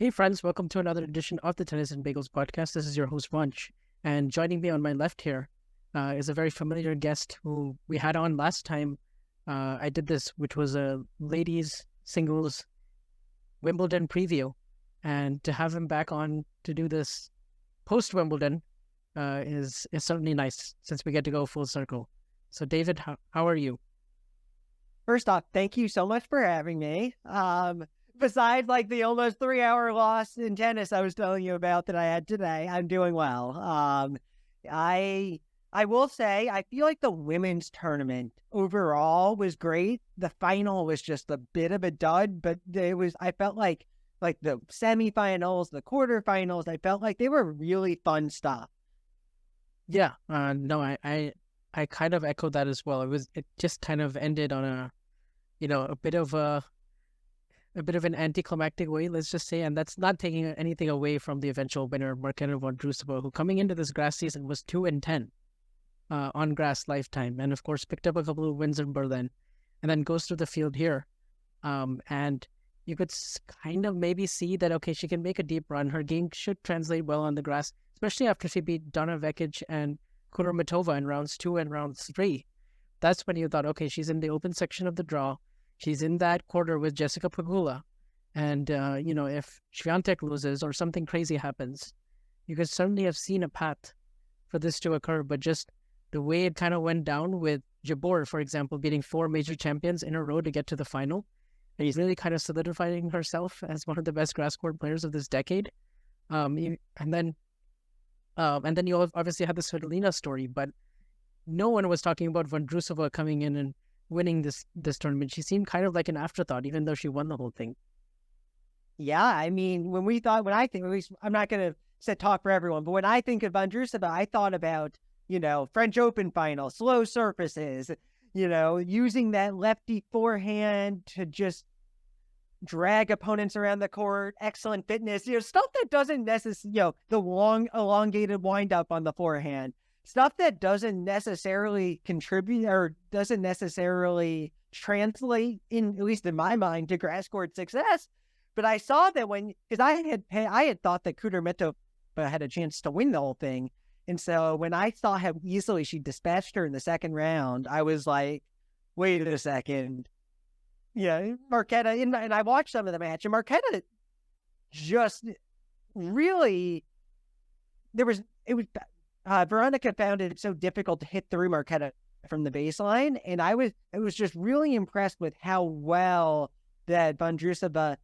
Hey friends, welcome to another edition of the Tennis and Bagels podcast. This is your host Vansh, and joining me on my left here is a very familiar guest who we had on last time. I did this, which was a ladies singles Wimbledon preview, and to have him back on to do this post Wimbledon is certainly nice since we get to go full circle. So David, how are you? First off, thank you so much for having me. Besides the almost 3-hour loss in tennis I was telling you about that I had today, I'm doing well. I will say I feel like the women's tournament overall was great. The final was just a bit of a dud, but I felt like the semifinals, the quarterfinals, I felt like they were really fun stuff. Yeah, no, I kind of echoed that as well. It just kind of ended on a bit of an anticlimactic way, let's just say, and that's not taking anything away from the eventual winner, Marketa Vondrousova, who coming into this grass season was 2-10 on grass lifetime, and of course picked up a couple of wins in Berlin, and then goes through the field here, and you could kind of maybe see that okay, she can make a deep run. Her game should translate well on the grass, especially after she beat Donna Vekic and Kudermetova in rounds 2 and rounds 3. That's when you thought, okay, she's in the open section of the draw. She's in that quarter with Jessica Pegula. And, if Swiatek loses or something crazy happens, you could certainly have seen a path for this to occur. But just the way it kind of went down with Jabeur, for example, beating 4 major champions in a row to get to the final. And he's really kind of solidifying herself as one of the best grass court players of this decade. And then you obviously had the Svitolina story, but no one was talking about Vondrousova coming in and winning this tournament. She seemed kind of like an afterthought, even though she won the whole thing. Yeah, I mean, at least I'm not going to talk for everyone, but when I think of Vondrousova, I thought about, French Open final, slow surfaces, using that lefty forehand to just drag opponents around the court, excellent fitness, stuff that doesn't necessarily, the long elongated windup on the forehand. Stuff that doesn't necessarily contribute or doesn't necessarily translate, at least in my mind, to grass court success. But I saw that because I had thought that Kudermetova had a chance to win the whole thing. And so when I saw how easily she dispatched her in the second round, I was like, wait a second. Yeah, Marketa, and I watched some of the match, and Marketa just really, Veronica found it so difficult to hit through Marketa from the baseline, and I was just really impressed with how well that Vondrousova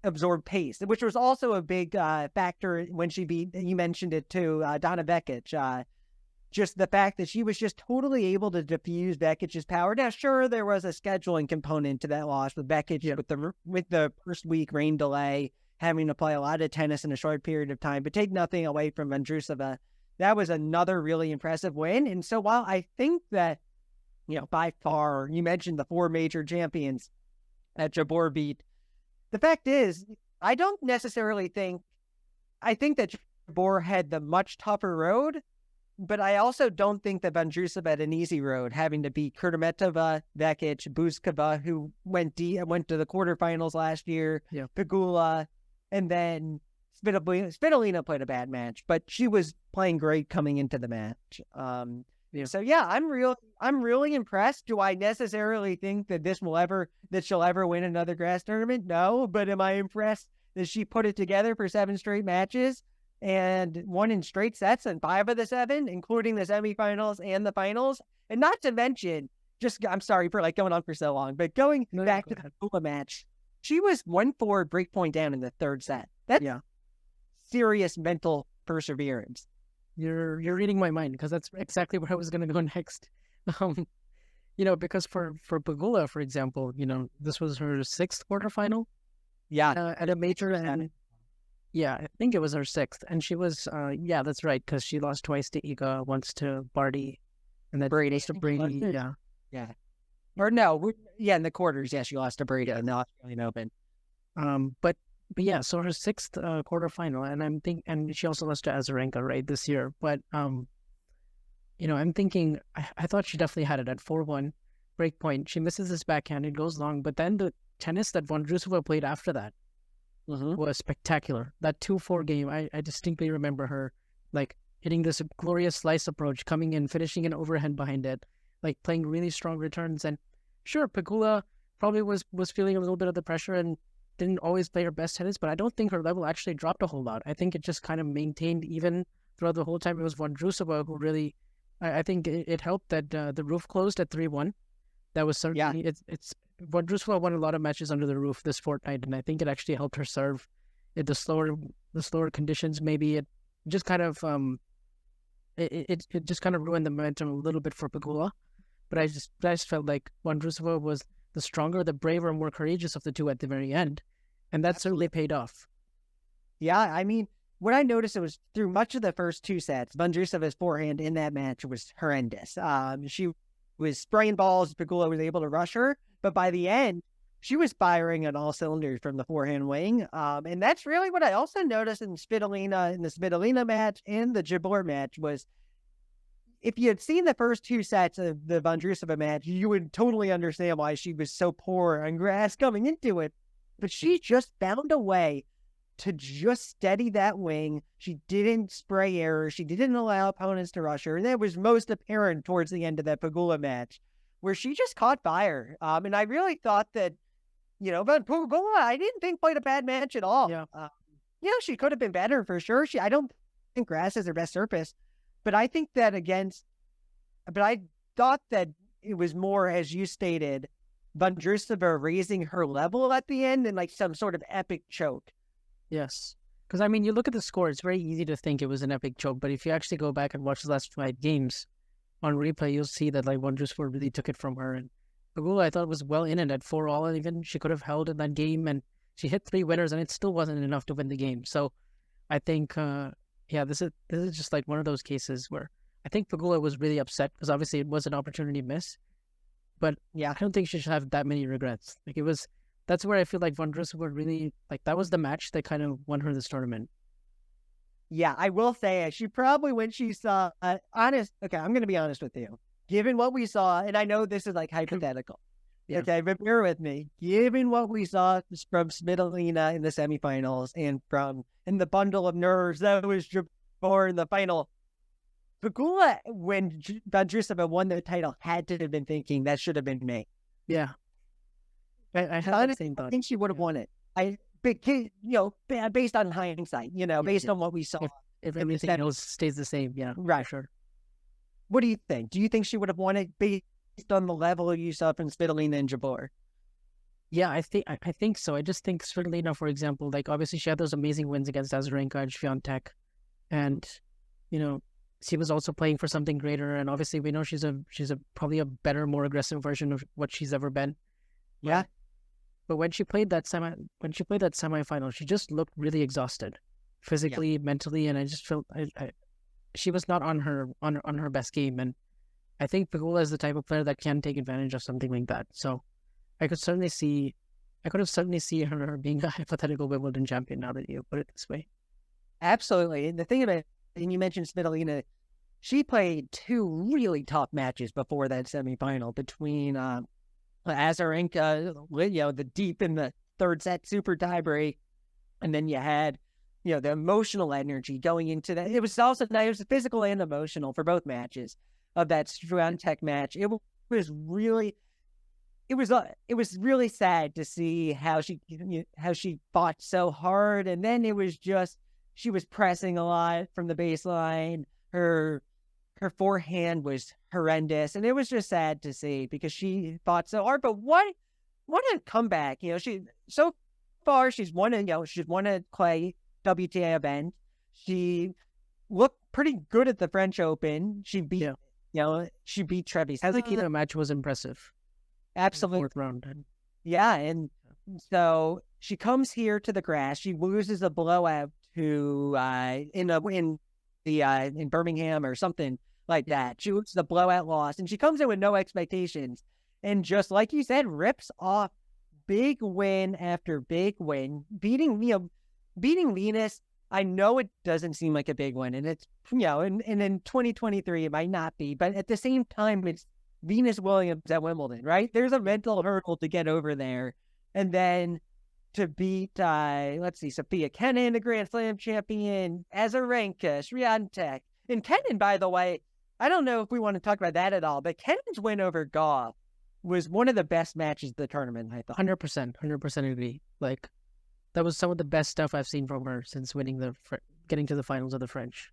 absorbed pace, which was also a big factor when she beat, you mentioned it too, Donna Vekic. Just the fact that she was just totally able to diffuse Vekic's power. Now, sure, there was a scheduling component to that loss with Vekic with the first week rain delay, having to play a lot of tennis in a short period of time, but take nothing away from Vondrousova. That was another really impressive win. And so while I think that, by far, you mentioned the 4 major champions that Jabeur beat, the fact is, I don't necessarily I think that Jabeur had the much tougher road, but I also don't think that Vondrousova had an easy road, having to beat Kudermetova, Vekic, Buzkova, who went to the quarterfinals last year, Pegula, and then Svitolina played a bad match, but she was playing great coming into the match. So yeah, I'm really impressed. Do I necessarily think that she'll ever win another grass tournament? No, but am I impressed that she put it together for 7 straight matches and won in straight sets in 5 of the 7, including the semifinals and the finals? And not to mention, I'm sorry for going on for so long, but going back to the Pegula match, she was 1-4 break point down in the 3rd set. That's serious mental perseverance. You're reading my mind, because that's exactly where I was going to go next. Because for Pegula, for example, this was her 6th quarterfinal. Yeah, at a major, and I think it was her 6th, and she was that's right, because she lost twice to Iga, once to Barty, and then Brady. To Brady. Or no, in the quarters, she lost to Brady in the Australian Open. But so her 6th quarterfinal, and she also lost to Azarenka this year. But I'm thinking, I thought she definitely had it at 4-1 break point. She misses this backhand, it goes long, but then the tennis that Vondrousova played after that, was spectacular. That 2-4 game, I distinctly remember her like hitting this glorious slice approach, coming in, finishing an overhand behind it, like playing really strong returns. And sure, Pegula probably was feeling a little bit of the pressure and didn't always play her best tennis, but I don't think her level actually dropped a whole lot. I think it just kind of maintained even throughout the whole time. It was Vondrousova who really, I think it helped that the roof closed at 3-1. That was certainly, it's Vondrousova won a lot of matches under the roof this fortnight, and I think it actually helped her serve. The slower conditions, maybe it just kind of it just kind of ruined the momentum a little bit for Pegula. But I just felt like Vondrousova was the stronger, the braver, more courageous of the two at the very end, and that certainly paid off. Yeah, I mean, what I noticed, it was through much of the first 2 sets, Vondrousova's forehand in that match was horrendous. She was spraying balls. Pegula was able to rush her, but by the end, she was firing on all cylinders from the forehand wing. And that's really what I also noticed in the Svitolina match and the Jabeur match was, if you had seen the first 2 sets of the Vondrousova match, you would totally understand why she was so poor on grass coming into it. But she just found a way to just steady that wing. She didn't spray errors. She didn't allow opponents to rush her. And that was most apparent towards the end of that Pegula match, where she just caught fire. And I really thought that, but Pegula, I didn't think played a bad match at all. Yeah. She could have been better for sure. I don't think grass is her best surface. But I think that but I thought that it was more, as you stated, Vondrousova raising her level at the end and like some sort of epic choke. Yes. Because, I mean, you look at the score, it's very easy to think it was an epic choke. But if you actually go back and watch the last 5 games on replay, you'll see that like Vondrousova really took it from her. And Pegula, I thought, was well in it at 4-all, and even she could have held in that game. And she hit 3 winners, and it still wasn't enough to win the game. So I think... this is just like one of those cases where I think Pegula was really upset because obviously it was an opportunity miss. But yeah, I don't think she should have that many regrets. Like that's where I feel like Vondrousova really, like, that was the match that kind of won her this tournament. Yeah, I will say she probably, when she saw, okay, I'm going to be honest with you. Given what we saw, and I know this is like hypothetical. Yeah. Okay, but bear with me. Given what we saw from Svitolina in the semifinals and in the bundle of nerves that was Jabeur in the final, Pegula, when Vondrousova won the title, had to have been thinking that should have been me. Yeah, I had the same thought. I think she would have won it. Based on hindsight, based on what we saw. If everything else stays the same, yeah, right, sure. What do you think? Do you think she would have won it based on the level you saw from Svitolina and Jabeur? Yeah, I think so. I just think Svitolina, for example, like obviously she had those amazing wins against Azarenka and Swiatek, and she was also playing for something greater. And obviously we know she's probably a better, more aggressive version of what she's ever been. Yeah. But when she played that semifinal, she just looked really exhausted, physically, mentally, and I just felt she was not on her best game. And I think Pegula is the type of player that can take advantage of something like that. So I could certainly see her being a hypothetical Wimbledon champion now that you put it this way. Absolutely. And the thing about it, and you mentioned Svitolina, she played 2 really tough matches before that semifinal between Azarenka, the deep in the 3rd set super tiebreak, and then you had the emotional energy going into that. It was physical and emotional for both matches of that Swiatek match. It was really sad to see how she fought so hard, and then it was just she was pressing a lot from the baseline. Her forehand was horrendous, and it was just sad to see because she fought so hard. But what a comeback! She so far she's won a clay WTA event. She looked pretty good at the French Open. She beat she beat Trevi. The match was impressive. Absolutely. 4th round. Yeah, and so she comes here to the grass. She loses a blowout to in Birmingham or something like that. She loses a blowout loss, and she comes in with no expectations, and just like you said, rips off big win after big win, beating Venus. I know it doesn't seem like a big one, and it's and in 2023 it might not be, but at the same time, it's Venus Williams at Wimbledon, right? There's a mental hurdle to get over there, and then to beat, Sophia Kenin, the Grand Slam champion, Azarenka, Swiatek. And Kenin, by the way, I don't know if we want to talk about that at all, but Kenin's win over Goff was one of the best matches of the tournament, I thought. 100% agree. Like, that was some of the best stuff I've seen from her since getting to the finals of the French.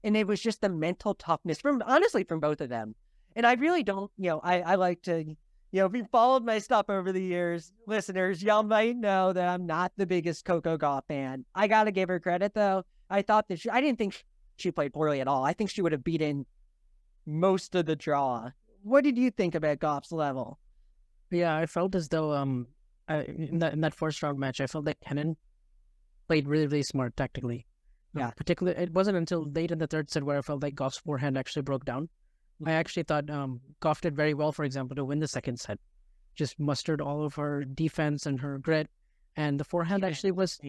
And it was just the mental toughness from both of them. And I really don't, I like to, if you followed my stuff over the years, listeners, y'all might know that I'm not the biggest Coco Gauff fan. I got to give her credit, though. I didn't think she played poorly at all. I think she would have beaten most of the draw. What did you think about Gauff's level? Yeah, I felt as though in that first round match, I felt like Kenin played really, really smart tactically. Yeah. Particularly, it wasn't until late in the third set where I felt like Gauff's forehand actually broke down. I actually thought Gauff did very well, for example, to win the second set. Just mustered all of her defense and her grit, and the forehand actually was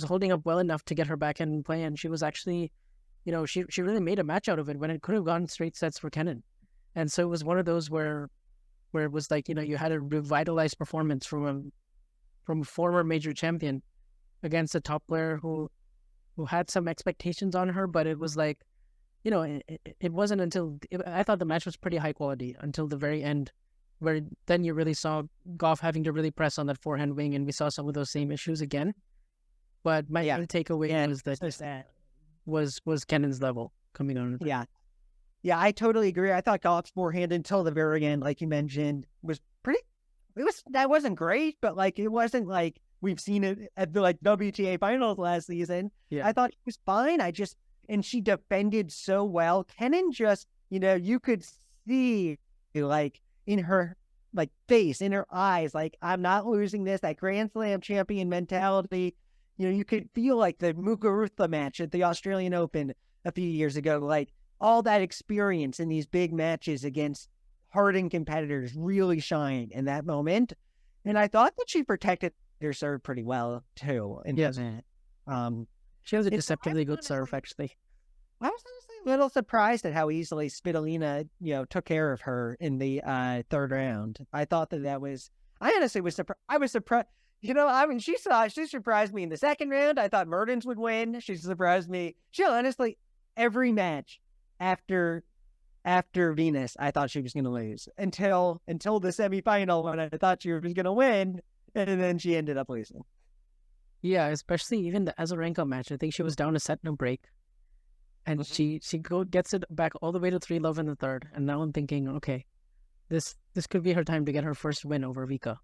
holding up well enough to get her back in play, and she was actually, she really made a match out of it when it could have gone straight sets for Kenin. And so it was one of those where it was like, you had a revitalized performance from a former major champion against a top player who had some expectations on her, but it was like, it wasn't until I thought the match was pretty high quality until the very end, where then you really saw Gauff having to really press on that forehand wing, and we saw some of those same issues again. But my takeaway was that was Kenin's level coming on. Yeah, I totally agree. I thought Gauff's forehand until the very end, like you mentioned, was pretty. That wasn't great, but like it wasn't like we've seen it at the WTA finals last season. Yeah. I thought it was fine. And she defended so well. Kenin just, you could see in her face, in her eyes, I'm not losing this, that Grand Slam champion mentality. You could feel like the Muguruza match at the Australian Open a few years ago, all that experience in these big matches against hardened competitors really shine in that moment. And I thought that she protected her serve pretty well too. Yes. She has a deceptively good serve, actually. I was honestly a little surprised at how easily Svitolina, took care of her in the third round. I thought that was. I honestly was surprised. I was surprised. She surprised me in the second round. I thought Mertens would win. She surprised me. She honestly, every match after Venus, I thought she was going to lose until the semifinal when I thought she was going to win, and then she ended up losing. Yeah, especially even the Azarenka match. I think she was down a set in a break, and she gets it back all the way to 3-love in the third. And now I'm thinking, okay, this could be her time to get her first win over Vika.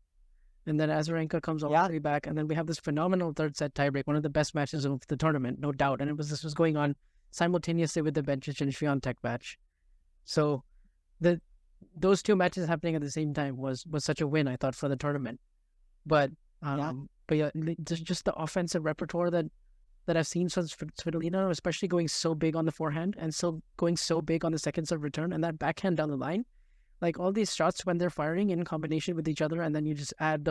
And then Azarenka comes all the way back, and then we have this phenomenal third set tiebreak, one of the best matches of the tournament, no doubt. And this was going on simultaneously with the Bencic and Swiatek match. So those two matches happening at the same time was such a win, I thought, for the tournament. But just the offensive repertoire that I've seen from Svitolina, especially going so big on the forehand and so going so big on the second serve return and that backhand down the line, all these shots when they're firing in combination with each other, and then you just add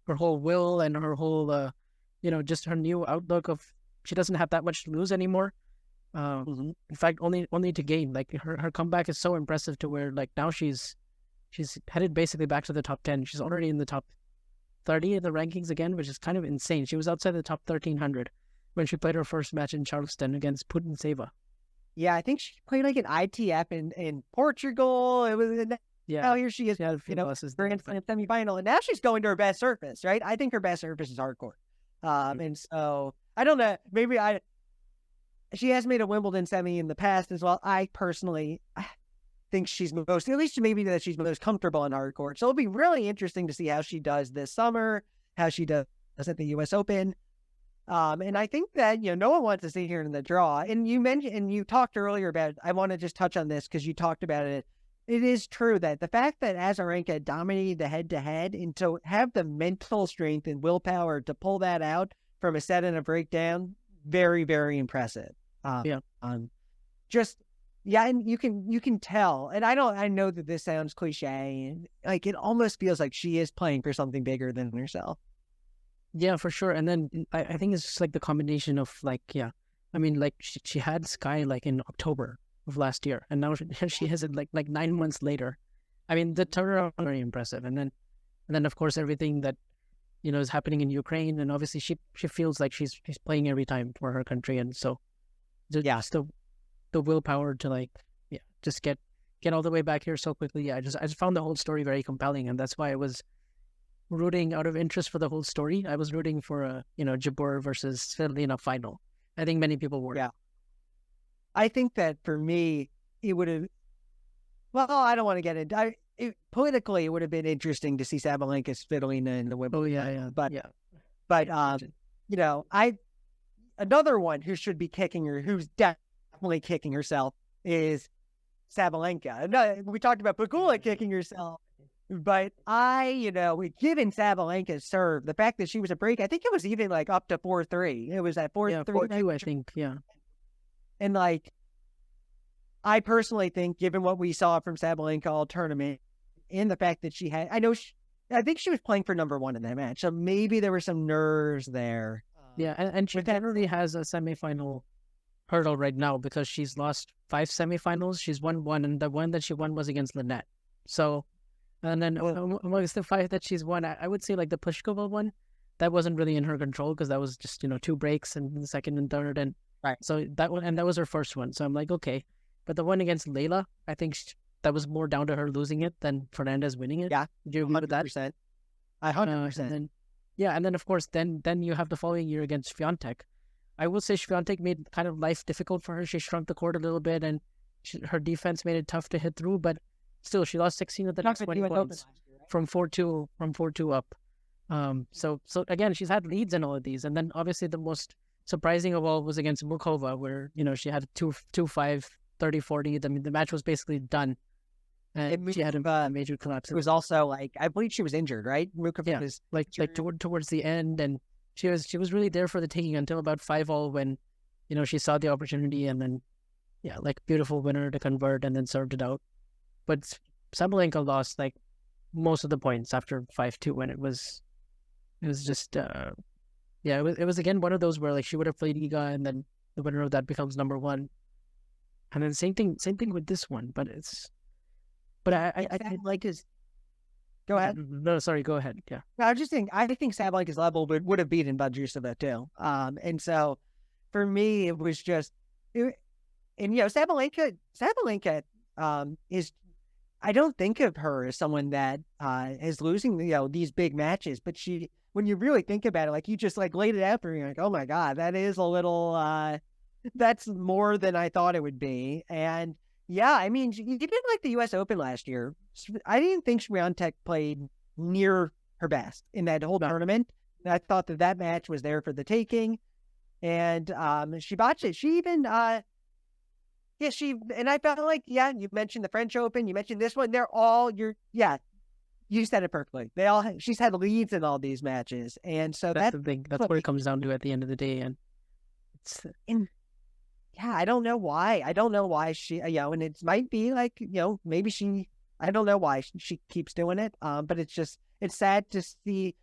her whole will and her whole just her new outlook of she doesn't have that much to lose anymore. In fact, only to gain. Her comeback is so impressive to where now she's headed basically back to the top 10. She's already in the top 30 of the rankings again, which is kind of insane. She was outside the top 1300 when she played her first match in Charleston against Putintseva. Yeah, I think she played an ITF in Portugal. It was now here she is, Grand Slam semifinal, and now she's going to her best surface, right? I think her best surface is hardcourt. And so I don't know. Maybe she has made a Wimbledon semi in the past as well. I personally think she's most comfortable in hardcourt. So it'll be really interesting to see how she does this summer, how she does at the U.S. Open. And I think that, no one wants to sit here in the draw. And you talked earlier about, I want to just touch on this because you talked about it. It is true that the fact that Azarenka dominated the head-to-head and to have the mental strength and willpower to pull that out from a set and a breakdown, very, very impressive. And you can tell. And I know that this sounds cliche, and it almost feels like she is playing for something bigger than herself. Yeah, for sure. And then I think it's just the combination of she had Sky in October of last year, and now she has it 9 months later. I mean, the turnaround is very impressive. And then of course everything that is happening in Ukraine, and obviously she feels like she's playing every time for her country, and so just the willpower to like just get all the way back here so quickly. Yeah, I just found the whole story very compelling, and that's why I was rooting out of interest for the whole story. I was rooting for a Jabeur versus Svitolina final. I think many people were. Yeah, I think that for me it would have. Well, I don't want to get into politically. It would have been interesting to see Sabalenka Svitolina in the Wimbledon. Oh yeah, but another one who should be kicking her, who's definitely kicking herself, is Sabalenka. No, we talked about Pegula kicking herself, but given Sabalenka's serve, the fact that she was a break, I think it was even like up to 4-3. It was at 4-3. 4-2, I think. Yeah, and like, I personally think, given what we saw from Sabalenka all tournament, and the fact that I think she was playing for number one in that match, so maybe there were some nerves there. Yeah, and she definitely has a semifinal hurdle right now because she's lost 5 semifinals. She's won 1, and the one that she won was against Lynette. So, and then amongst the 5 that she's won, I would say like the Pliskova one, that wasn't really in her control because that was just 2 breaks in the second and third, and right. So that one, and that was her first one. So I'm like, okay, but the one against Layla, I think that was more down to her losing it than Fernandez winning it. Yeah, do you agree with that? 100%. 100%. And then of course, then you have the following year against Swiatek. I will say Swiatek made kind of life difficult for her. She shrunk the court a little bit, and her defense made it tough to hit through. But still, she lost 16 of the next 20 points from 4-2 up. So again, she's had leads in all of these, and then obviously the most surprising of all was against Mukova, where she had 2-5, 30-40. The match was basically done. And she had a major collapse. It was also like, I believe she was injured, right? Mukova was like towards the end, and she was really there for the taking until about 5-all when, she saw the opportunity, and then beautiful winner to convert and then served it out. But Sabalenka lost like most of the points after 5-2 when it was just it was again one of those where like she would have played Iga, and then the winner of that becomes number one, and then same thing with this one, but I like his. Go ahead. No, sorry. Go ahead. Yeah. No, I was just saying. I think Sabalenka's level would have beaten Vondrousova too. And so for me, it was just, Sabalenka is. I don't think of her as someone that is losing these big matches, but when you really think about it, like you just like laid it out for me, like, oh my God, that is a little. That's more than I thought it would be, and. Yeah, I mean, you didn't like the U.S. Open last year. I didn't think Swiatek played near her best in that whole tournament. I thought that match was there for the taking, and she botched it. She even, and I felt like, you mentioned the French Open, you mentioned this one. They're all you said it perfectly. She's had leads in all these matches, and so that's the thing. That's what it comes down to at the end of the day, and it's. Yeah, I don't know why. I don't know why she, and it might be like, maybe I don't know why she keeps doing it. But it's sad to see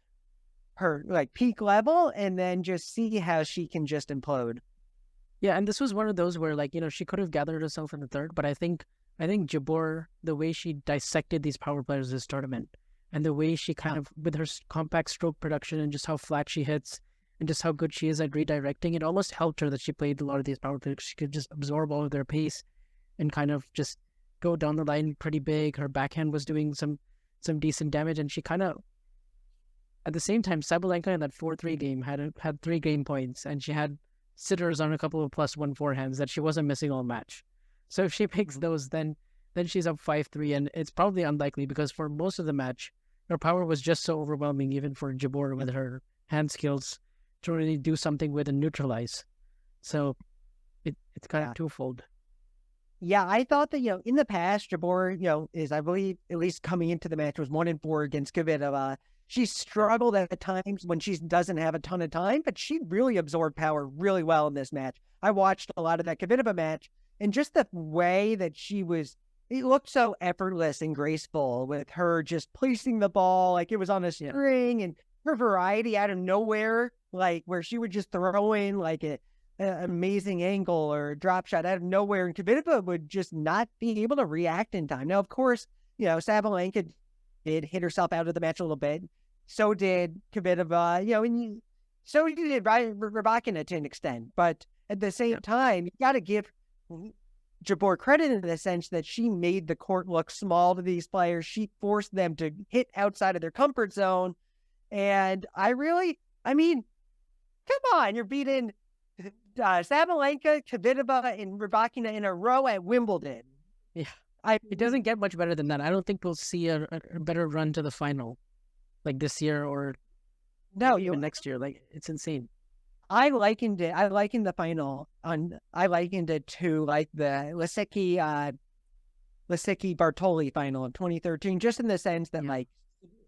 her like peak level and then just see how she can just implode. Yeah, and this was one of those where like, she could have gathered herself in the third, but I think Jabeur, the way she dissected these power players this tournament, and the way she kind of, with her compact stroke production and just how flat she hits, and just how good she is at redirecting, it almost helped her that she played a lot of these power plays. She could just absorb all of their pace and kind of just go down the line pretty big. Her backhand was doing some decent damage, and she kind of, at the same time, Sabalenka in that 4-3 game had 3 game points, and she had sitters on a couple of +1 forehands that she wasn't missing all match. So if she picks those, then she's up 5-3, and it's probably unlikely because for most of the match, her power was just so overwhelming, even for Jabeur with her hand skills, to really do something with and neutralize. So it's kind of twofold. Yeah, I thought that, in the past, Jabeur, is, I believe, at least coming into the match, was 1-4 against Kvitova. She struggled at times when she doesn't have a ton of time, but she really absorbed power really well in this match. I watched a lot of that Kvitova match, and just the way that it looked so effortless and graceful with her just placing the ball like it was on a string, and her variety out of nowhere, like where she would just throw in like an amazing angle or a drop shot out of nowhere, and Kvitova would just not be able to react in time. Now, of course, Sabalenka did hit herself out of the match a little bit. So did Kvitova, and so did Rybakina to an extent. But at the same time, you got to give Jabeur credit in the sense that she made the court look small to these players. She forced them to hit outside of their comfort zone. And I mean, come on, you're beating Sabalenka, Kvitova, and Rybakina in a row at Wimbledon. Yeah. It doesn't get much better than that. I don't think we'll see a better run to the final like this year or even next year. Like, it's insane. I likened the final I likened it to like the Lisicki Bartoli final of 2013, just in the sense that like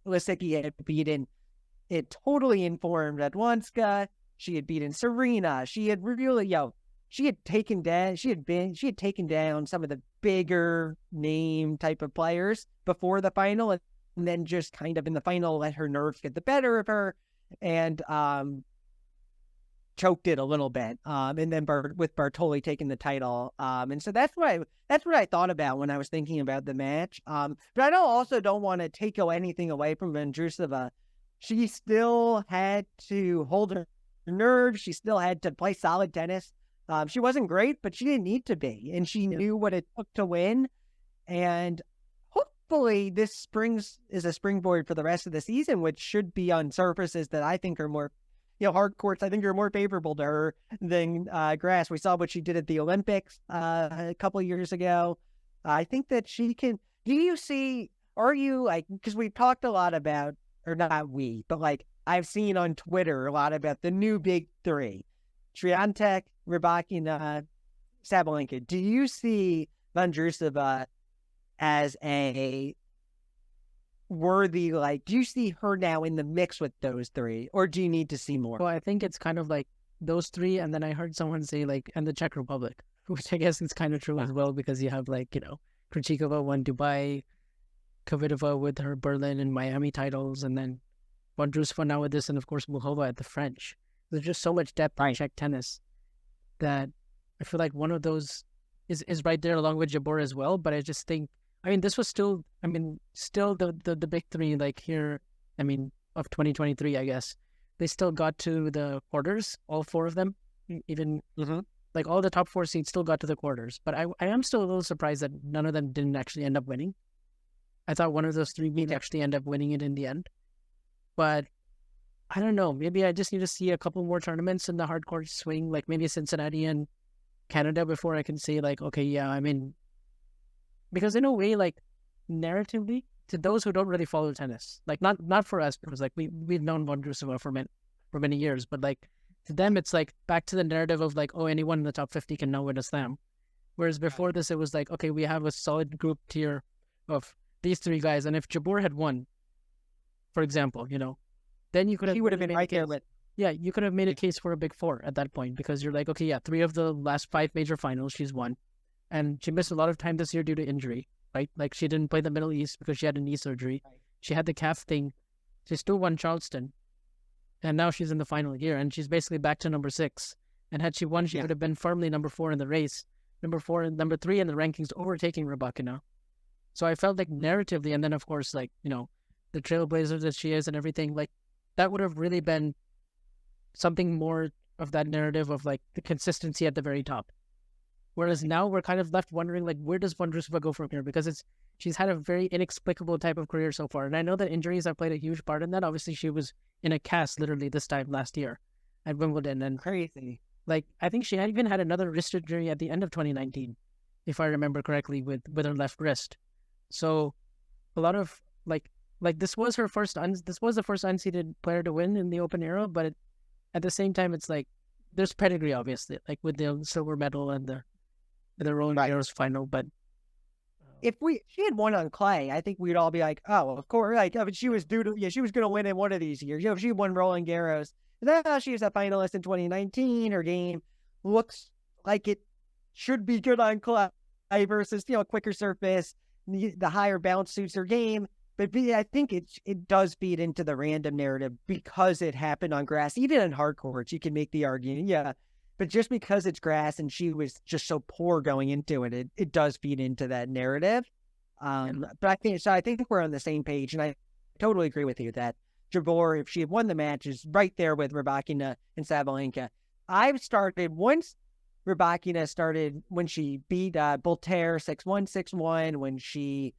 Lisicki had beaten it totally informed Radwanska. She had beaten Serena. She had really, she had taken down some of the bigger name type of players before the final, and then just kind of in the final let her nerves get the better of her and choked it a little bit. And then with Bartoli taking the title. And so that's what I thought about when I was thinking about the match. But I don't want to take anything away from Vondrousova. She still had to hold her nerves. She still had to play solid tennis. She wasn't great, but she didn't need to be. And she knew what it took to win. And hopefully this is a springboard for the rest of the season, which should be on surfaces that I think are more, hard courts, I think are more favorable to her than grass. We saw what she did at the Olympics a couple of years ago. I think that she can. Are you like, because we've talked a lot about, or not we, but like I've seen on Twitter a lot about the new big three, Swiatek, Rybakina, Sabalenka. Do you see Vondrousova as a worthy, do you see her now in the mix with those three, or do you need to see more? Well, I think it's kind of like those three, and then I heard someone say and the Czech Republic, which I guess is kind of true as well, because you have Krejcikova won Dubai, Kvitova with her Berlin and Miami titles, and then Vondrousova now with this, and of course Muhova at the French. There's just so much depth in Czech tennis that I feel like one of those is right there along with Jabeur as well. But I just think, this was still the big three here, of 2023, I guess. They still got to the quarters, all four of them, even all the top four seeds still got to the quarters. But I am still a little surprised that none of them didn't actually end up winning. I thought one of those three would actually end up winning it in the end. But I don't know. Maybe I just need to see a couple more tournaments in the hardcore swing, like maybe Cincinnati and Canada, before I can say okay, yeah, because in a way, narratively, to those who don't really follow tennis, not for us, because we've known Vondrousova for many years, but to them, it's back to the narrative of anyone in the top 50 can now win a slam. Whereas before this, it was okay, we have a solid group tier of these three guys, and if Jabeur had won, for example, then you could have. He would have been right there with. Yeah, you could have made a case for a big four at that point, because you're okay, yeah, 3 of the last 5 major finals she's won, and she missed a lot of time this year due to injury, right? She didn't play the Middle East because she had a knee surgery. Right. She had the calf thing. She still won Charleston, and now she's in the final year, and she's basically back to number 6. And had she won, she would have been firmly number 4 in the race, number 4 and number 3 in the rankings, overtaking Rybakina. So I felt narratively, and then of course, the trailblazer that she is and everything, that would have really been something more of that narrative of the consistency at the very top. Whereas now we're kind of left wondering, where does Vondrousova go from here? Because she's had a very inexplicable type of career so far. And I know that injuries have played a huge part in that. Obviously, she was in a cast literally this time last year at Wimbledon. And crazy. I think she had even had another wrist injury at the end of 2019, if I remember correctly, with her left wrist. So a lot of this was the first unseeded player to win in the Open era, but at the same time, it's there's pedigree, obviously, with the silver medal and the Roland Garros final. But if she had won on clay, I think we'd all be oh, of course, she was due to, she was going to win in one of these years. If she won Roland Garros, she was a finalist in 2019. Her game looks like it should be good on clay versus quicker surface. The higher bounce suits her game. But I think it does feed into the random narrative because it happened on grass. Even in hard courts, you can make the argument, but just because it's grass and she was just so poor going into it, it does feed into that narrative. But I think we're on the same page, and I totally agree with you that Jabeur, if she had won the match, is right there with Rybakina and Sabalenka. I've started once Rybakina started when she beat Voltaire 6-1, 6-1, when she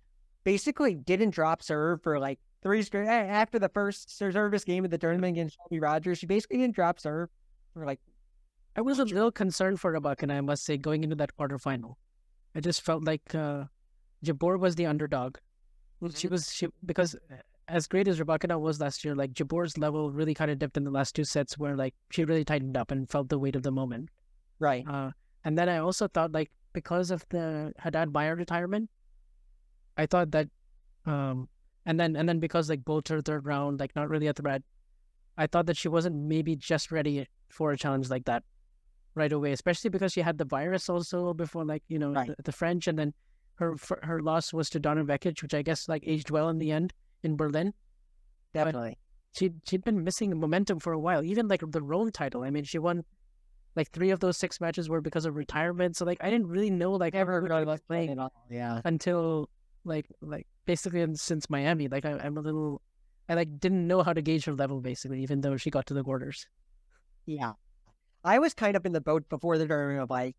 basically didn't drop serve for like 3 straight. After the first service game of the tournament against Shelby Rogers, she basically didn't drop serve for like. I was a little concerned for Rybakina, I must say, going into that quarterfinal. I just felt like Jabeur was the underdog. Because as great as Rybakina was last year, like Jabeur's level really kind of dipped in the last 2 sets where like she really tightened up and felt the weight of the moment. Right. And then I also thought like because of the Haddad Maia retirement, I thought that and then because like both her third round, like not really a threat, I thought that she wasn't maybe just ready for a challenge like that right away, especially because she had the virus also before, like, you know, Right. the French, and then her loss was to Donna Vekic, which I guess like aged well in the end in Berlin. Definitely. But she'd been missing the momentum for a while. Even like the Rome title, I mean, she won like 3 of those 6 matches were because of retirement. So like I didn't really know like Never how really was playing at all. Yeah. until like basically since Miami. Like I'm a little, I like didn't know how to gauge her level basically, even though she got to the quarters. Yeah. I was kind of in the boat before the tournament of like,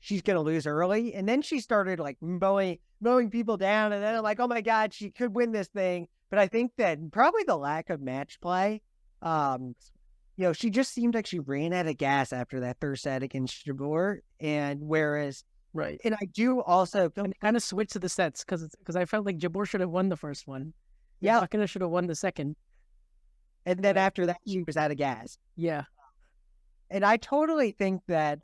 she's going to lose early. And then she started like mowing people down. And then I'm like, oh my God, she could win this thing. But I think that probably the lack of match play, you know, she just seemed like she ran out of gas after that first set against Jabeur. And whereas, Right. and I do also And kind of switched to the sets because I felt like Jabeur should have won the first one. Yeah. Rybakina should have won the second. And then after that, she was out of gas. Yeah. And I totally think that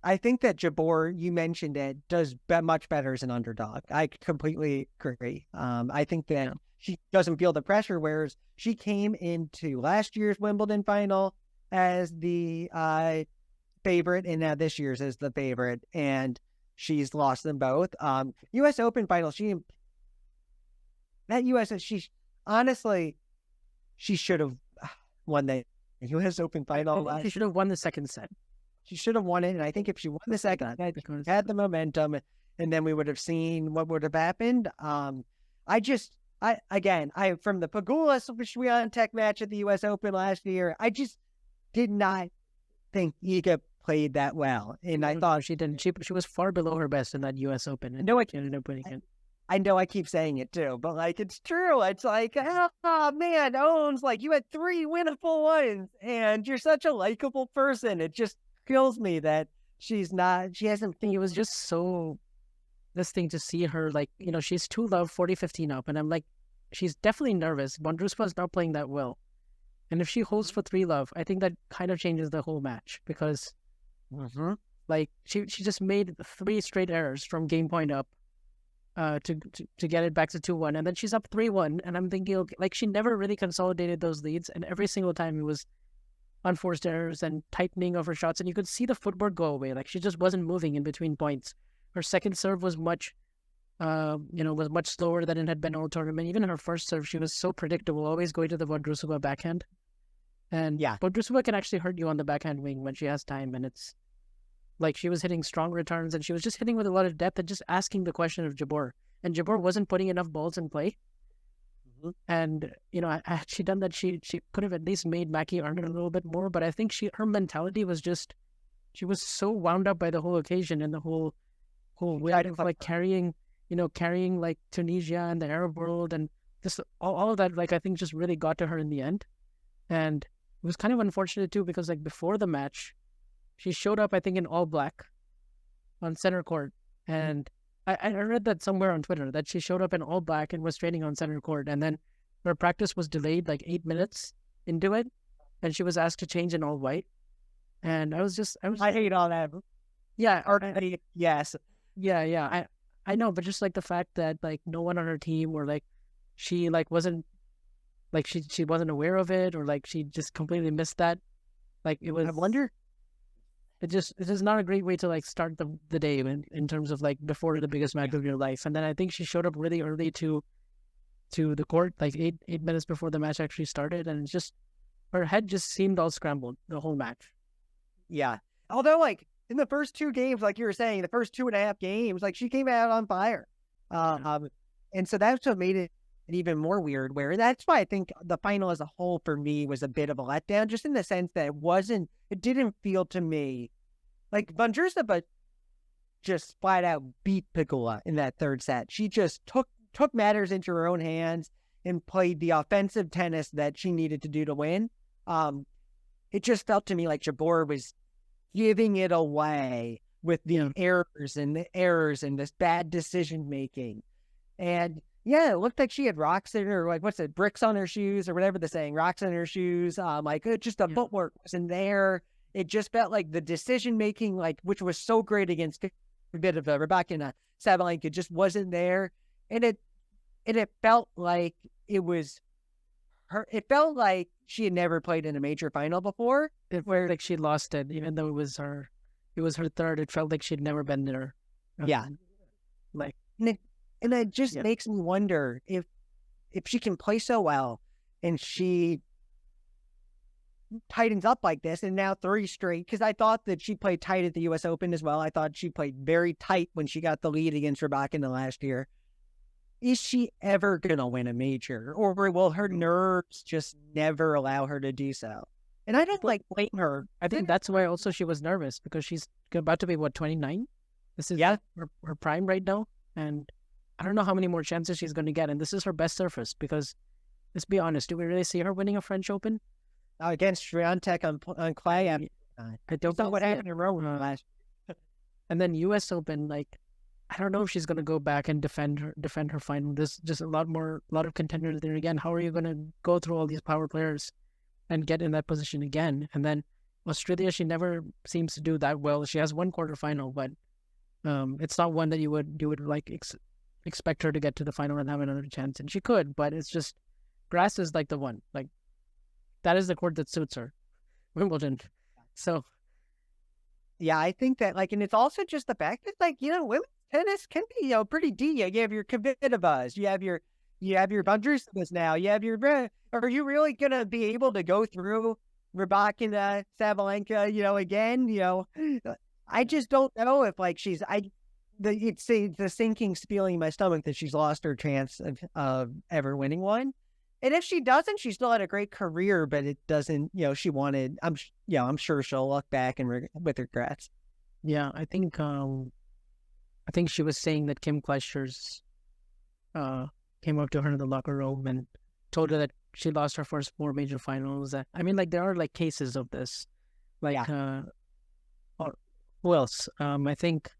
Jabeur, you mentioned it, does much better as an underdog. I completely agree. I think that she doesn't feel the pressure, whereas she came into last year's Wimbledon final as the favorite, and now this year's as the favorite, and she's lost them both. U.S. Open final, she honestly, she should have won the U.S. Open final. She should have won the second set. She should have won it, and I think if she won the second, she had the momentum, and then we would have seen what would have happened. From the Pegula Swiatek match at the U.S. Open last year, I just did not think Iga played that well, and I thought she didn't. She was far below her best in that U.S. Open. And no, I ended up winning it. I know I keep saying it too, but like it's true. It's like, oh man, Owens, like you had 3 winnable ones, and you're such a likable person. It just kills me that she hasn't. I think it was just so this thing to see her, like, you know, she's 2-love 40-15 up, and I'm like, she's definitely nervous. Vondrousova's not playing that well, and if she holds for 3-love, I think that kind of changes the whole match because, like, she just made 3 straight errors from game point up, to get it back to 2-1, and then she's up 3-1, and I'm thinking, okay, like, she never really consolidated those leads, and every single time it was unforced errors and tightening of her shots, and you could see the footwork go away. Like, she just wasn't moving in between points. Her second serve was much slower than it had been all tournament. Even her first serve, she was so predictable, always going to the Vondrousova backhand. And yeah, Vondrousova can actually hurt you on the backhand wing when she has time, and it's like she was hitting strong returns, and she was just hitting with a lot of depth and just asking the question of Jabeur. And Jabeur wasn't putting enough balls in play. And, you know, had she done that, she could have at least made Mackie earn it a little bit more. But I think her mentality was just, she was so wound up by the whole occasion and the whole way of like carrying like Tunisia and the Arab world and just all of that, like, I think just really got to her in the end. And it was kind of unfortunate too, because like before the match, she showed up, I think, in all black on center court. And I read that somewhere on Twitter that she showed up in all black and was training on center court. And then her practice was delayed like 8 minutes into it. And she was asked to change in all white. And I hate all that. Yeah. Yes. Yeah. I know, but just like the fact that like no one on her team, or like she like wasn't like she wasn't aware of it, or like she just completely missed that. Like it was. I wonder. It is not a great way to like start the day in terms of like before the biggest match of your life. And then I think she showed up really early to the court, like eight minutes before the match actually started, and it's just her head just seemed all scrambled the whole match. Yeah. Although like in the first 2 games, like you were saying, the first 2.5 games, like she came out on fire. And so that's what made it it even more weird, where that's why I think the final as a whole for me was a bit of a letdown, just in the sense that it didn't feel to me like Vondrousova just flat out beat Pegula in that third set. She just took matters into her own hands and played the offensive tennis that she needed to do to win. It just felt to me like Jabeur was giving it away with the errors and this bad decision making. And yeah, it looked like she had rocks in her, like, what's it, bricks on her shoes or whatever they're saying, rocks in her shoes. Like, just the footwork wasn't there. It just felt like the decision making, like, which was so great against a bit of Rybakina, Sabalenka, just wasn't there. And it felt like it was her. It felt like she had never played in a major final before. It felt like she lost it, even though it was her third. It felt like she'd never been there. Yeah, like, and it just makes me wonder if she can play so well and she tightens up like this, and now 3 straight, because I thought that she played tight at the U.S. Open as well. I thought she played very tight when she got the lead against Rybakina last year. Is she ever going to win a major, or will her nerves just never allow her to do so? And I don't blame her. I think that's why also she was nervous, because she's about to be, 29? This is her prime right now. And I don't know how many more chances she's going to get. And this is her best surface, because let's be honest, do we really see her winning a French Open? Against Swiatek on clay? I don't know what happened in Rome last. And then U.S. Open, like, I don't know if she's going to go back and defend her final. There's just a lot of contenders there again. How are you going to go through all these power players and get in that position again? And then Australia, she never seems to do that well. She has one quarterfinal, but it's not one that you would like expect her to get to the final and have another chance. And she could, but it's just grass is like the one. Like, that is the court that suits her, Wimbledon. So, yeah, I think that, like, and it's also just the fact that, like, women's tennis can be, pretty deep. You have your Kvitova, you have your Vondrousovas now. You have your. Are you really gonna be able to go through Rybakina, Sabalenka, again? I just don't know if, like, it's the sinking feeling in my stomach that she's lost her chance of ever winning one. And if she doesn't, she still had a great career, but it doesn't, she wanted, I'm sure she'll look back and with regrets. Yeah, I think she was saying that Kim Clijsters came up to her in the locker room and told her that she lost her first 4 major finals. I mean, like, there are, like, cases of this. Like, who else? I think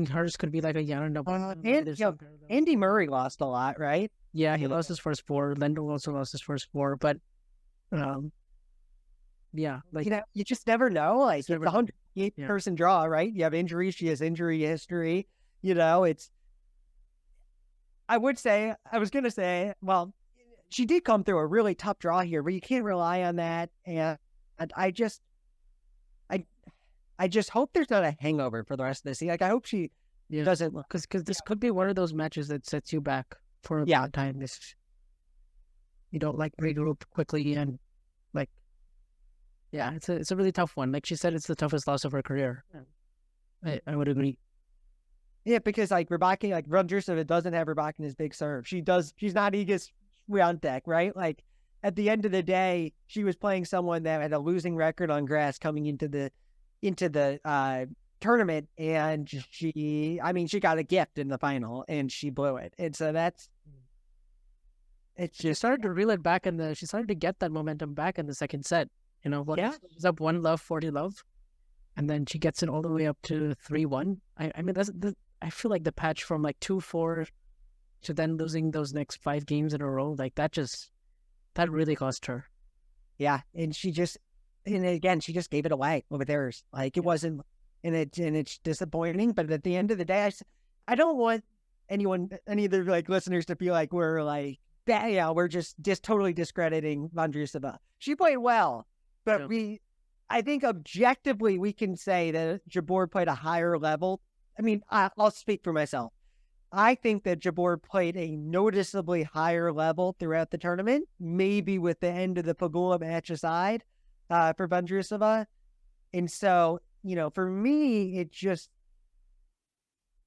hers could be like a Yana. Andy Murray lost a lot, right? Yeah, he lost his first 4. Lendl also lost his first 4, but yeah, like, you just never know. Like, it's a 108-person draw, right? You have injuries. She has injury history. I was going to say, well, she did come through a really tough draw here, but you can't rely on that. And I just hope there's not a hangover for the rest of the season. Like, I hope she doesn't, because this could be one of those matches that sets you back for a long time. You don't, like, regroup quickly, and, like, it's a really tough one. Like she said, it's the toughest loss of her career. I would agree. Yeah, because, like, Rybakina, like, Vondrousova doesn't have Rybakina's big serve. She's not Iga Swiatek, right? Like, at the end of the day, she was playing someone that had a losing record on grass coming into the tournament, and she got a gift in the final, and she blew it. And so she started to reel it back she started to get that momentum back in the second set. She was up 1-love, 40-love, and then she gets it all the way up to 3-1. I mean, I feel like the patch from, like, 2-4 to then losing those next 5 games in a row, like, that really cost her. Yeah, and she just gave it away with errors. Like, it wasn't, and it's disappointing. But at the end of the day, I don't want any of the, like, listeners to feel like we're, like, we're just totally discrediting Vondrousova. She played well, but I think objectively we can say that Jabeur played a higher level. I mean, I'll speak for myself. I think that Jabeur played a noticeably higher level throughout the tournament, maybe with the end of the Pegula match aside, for Vondrousova. And so, for me, it just,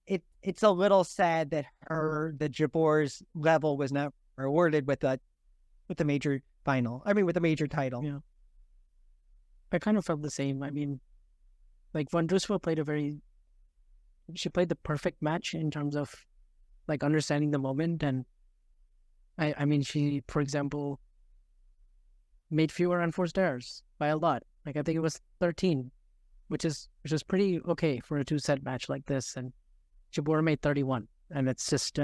it's a little sad that the Jabeur's level was not rewarded with the major final. I mean, with the major title. Yeah. I kind of felt the same. I mean, like Vondrousova she played the perfect match in terms of like understanding the moment. And I mean, she, for example, made fewer unforced errors by a lot. Like I think it was 13, which is pretty okay for a 2-set match like this. And Jabeur made 31, and it's just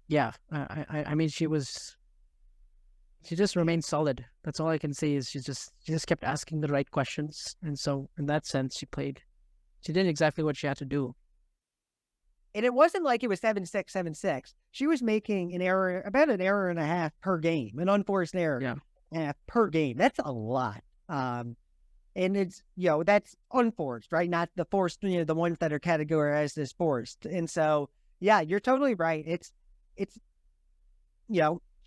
yeah. I mean, she just remained solid. That's all I can say is she just kept asking the right questions, and so in that sense, she did exactly what she had to do. And it wasn't like it was 7-6, 7-6. She was making about an error and a half per game, an unforced error per game. That's a lot. And it's, that's unforced, right? Not the forced, the ones that are categorized as forced. And so, yeah, you're totally right. It's,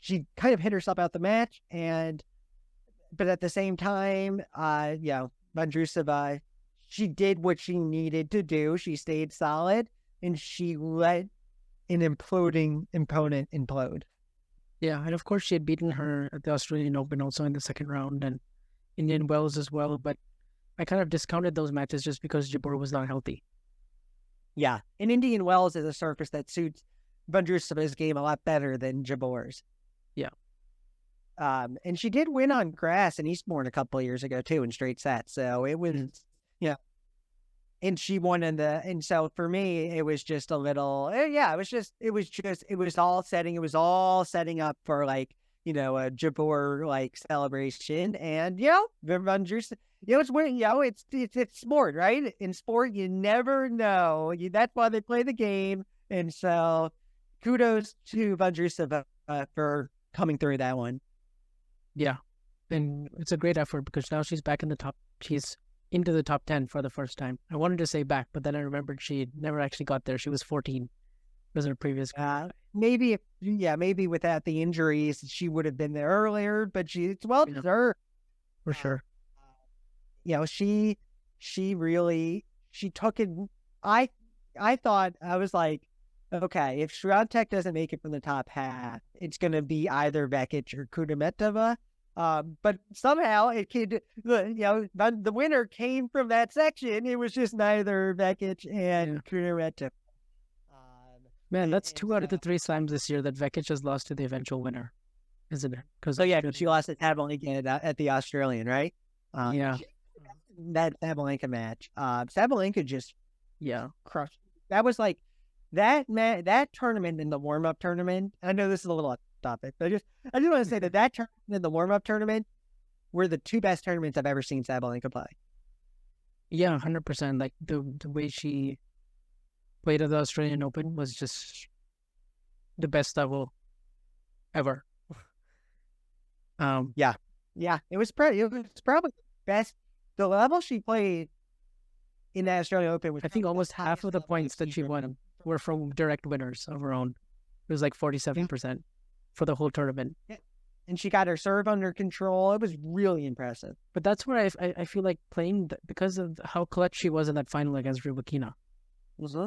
she kind of hit herself out the match, but at the same time, Vondrousova, she did what she needed to do. She stayed solid, and she let an imploding opponent implode. Yeah, and of course she had beaten her at the Australian Open also in the second round, and Indian Wells as well. But I kind of discounted those matches just because Jabeur was not healthy. Yeah, and Indian Wells is a surface that suits Vondrousova's game a lot better than Jabeur's. Yeah. And she did win on grass in Eastbourne a couple of years ago too in straight sets. So it was, and she won and so for me it was just a little, it was all setting up for like, a Jabeur like celebration. And Vondrousova, it's winning, it's sport, right? In sport, you never know. That's why they play the game. And so kudos to Vondrousova for coming through that one. Yeah. And it's a great effort because now she's back in the top. She's into the top 10 for the first time. I wanted to say back, but then I remembered she never actually got there. She was 14. It was her previous. Maybe without the injuries, she would have been there earlier, but it's well deserved. For sure. She took it. I thought, I was like, okay, if Swiatek doesn't make it from the top half, it's going to be either Vekic or Kudermetova. But somehow it could, the winner came from that section. It was just neither Vekic and Kudermetova. Man, that's 2 out of the 3 slams this year that Vekic has lost to the eventual winner, isn't it? Because she lost to Sabalenka at the Australian, right? That Sabalenka match. Sabalenka just crushed. That was like that tournament in the warm-up tournament. I know this is a little off topic, but I just want to say that tournament in the warm-up tournament were the 2 best tournaments I've ever seen Sabalenka play. Yeah, 100%. Like the way she played at the Australian Open was just the best level ever. It was probably the best. The level she played in the Australian Open was, I think, almost half of the points that she won were from direct winners of her own. It was like 47% for the whole tournament. Yeah. And she got her serve under control. It was really impressive. But that's where I feel like playing because of how clutch she was in that final against Rybakina. Mm-hmm.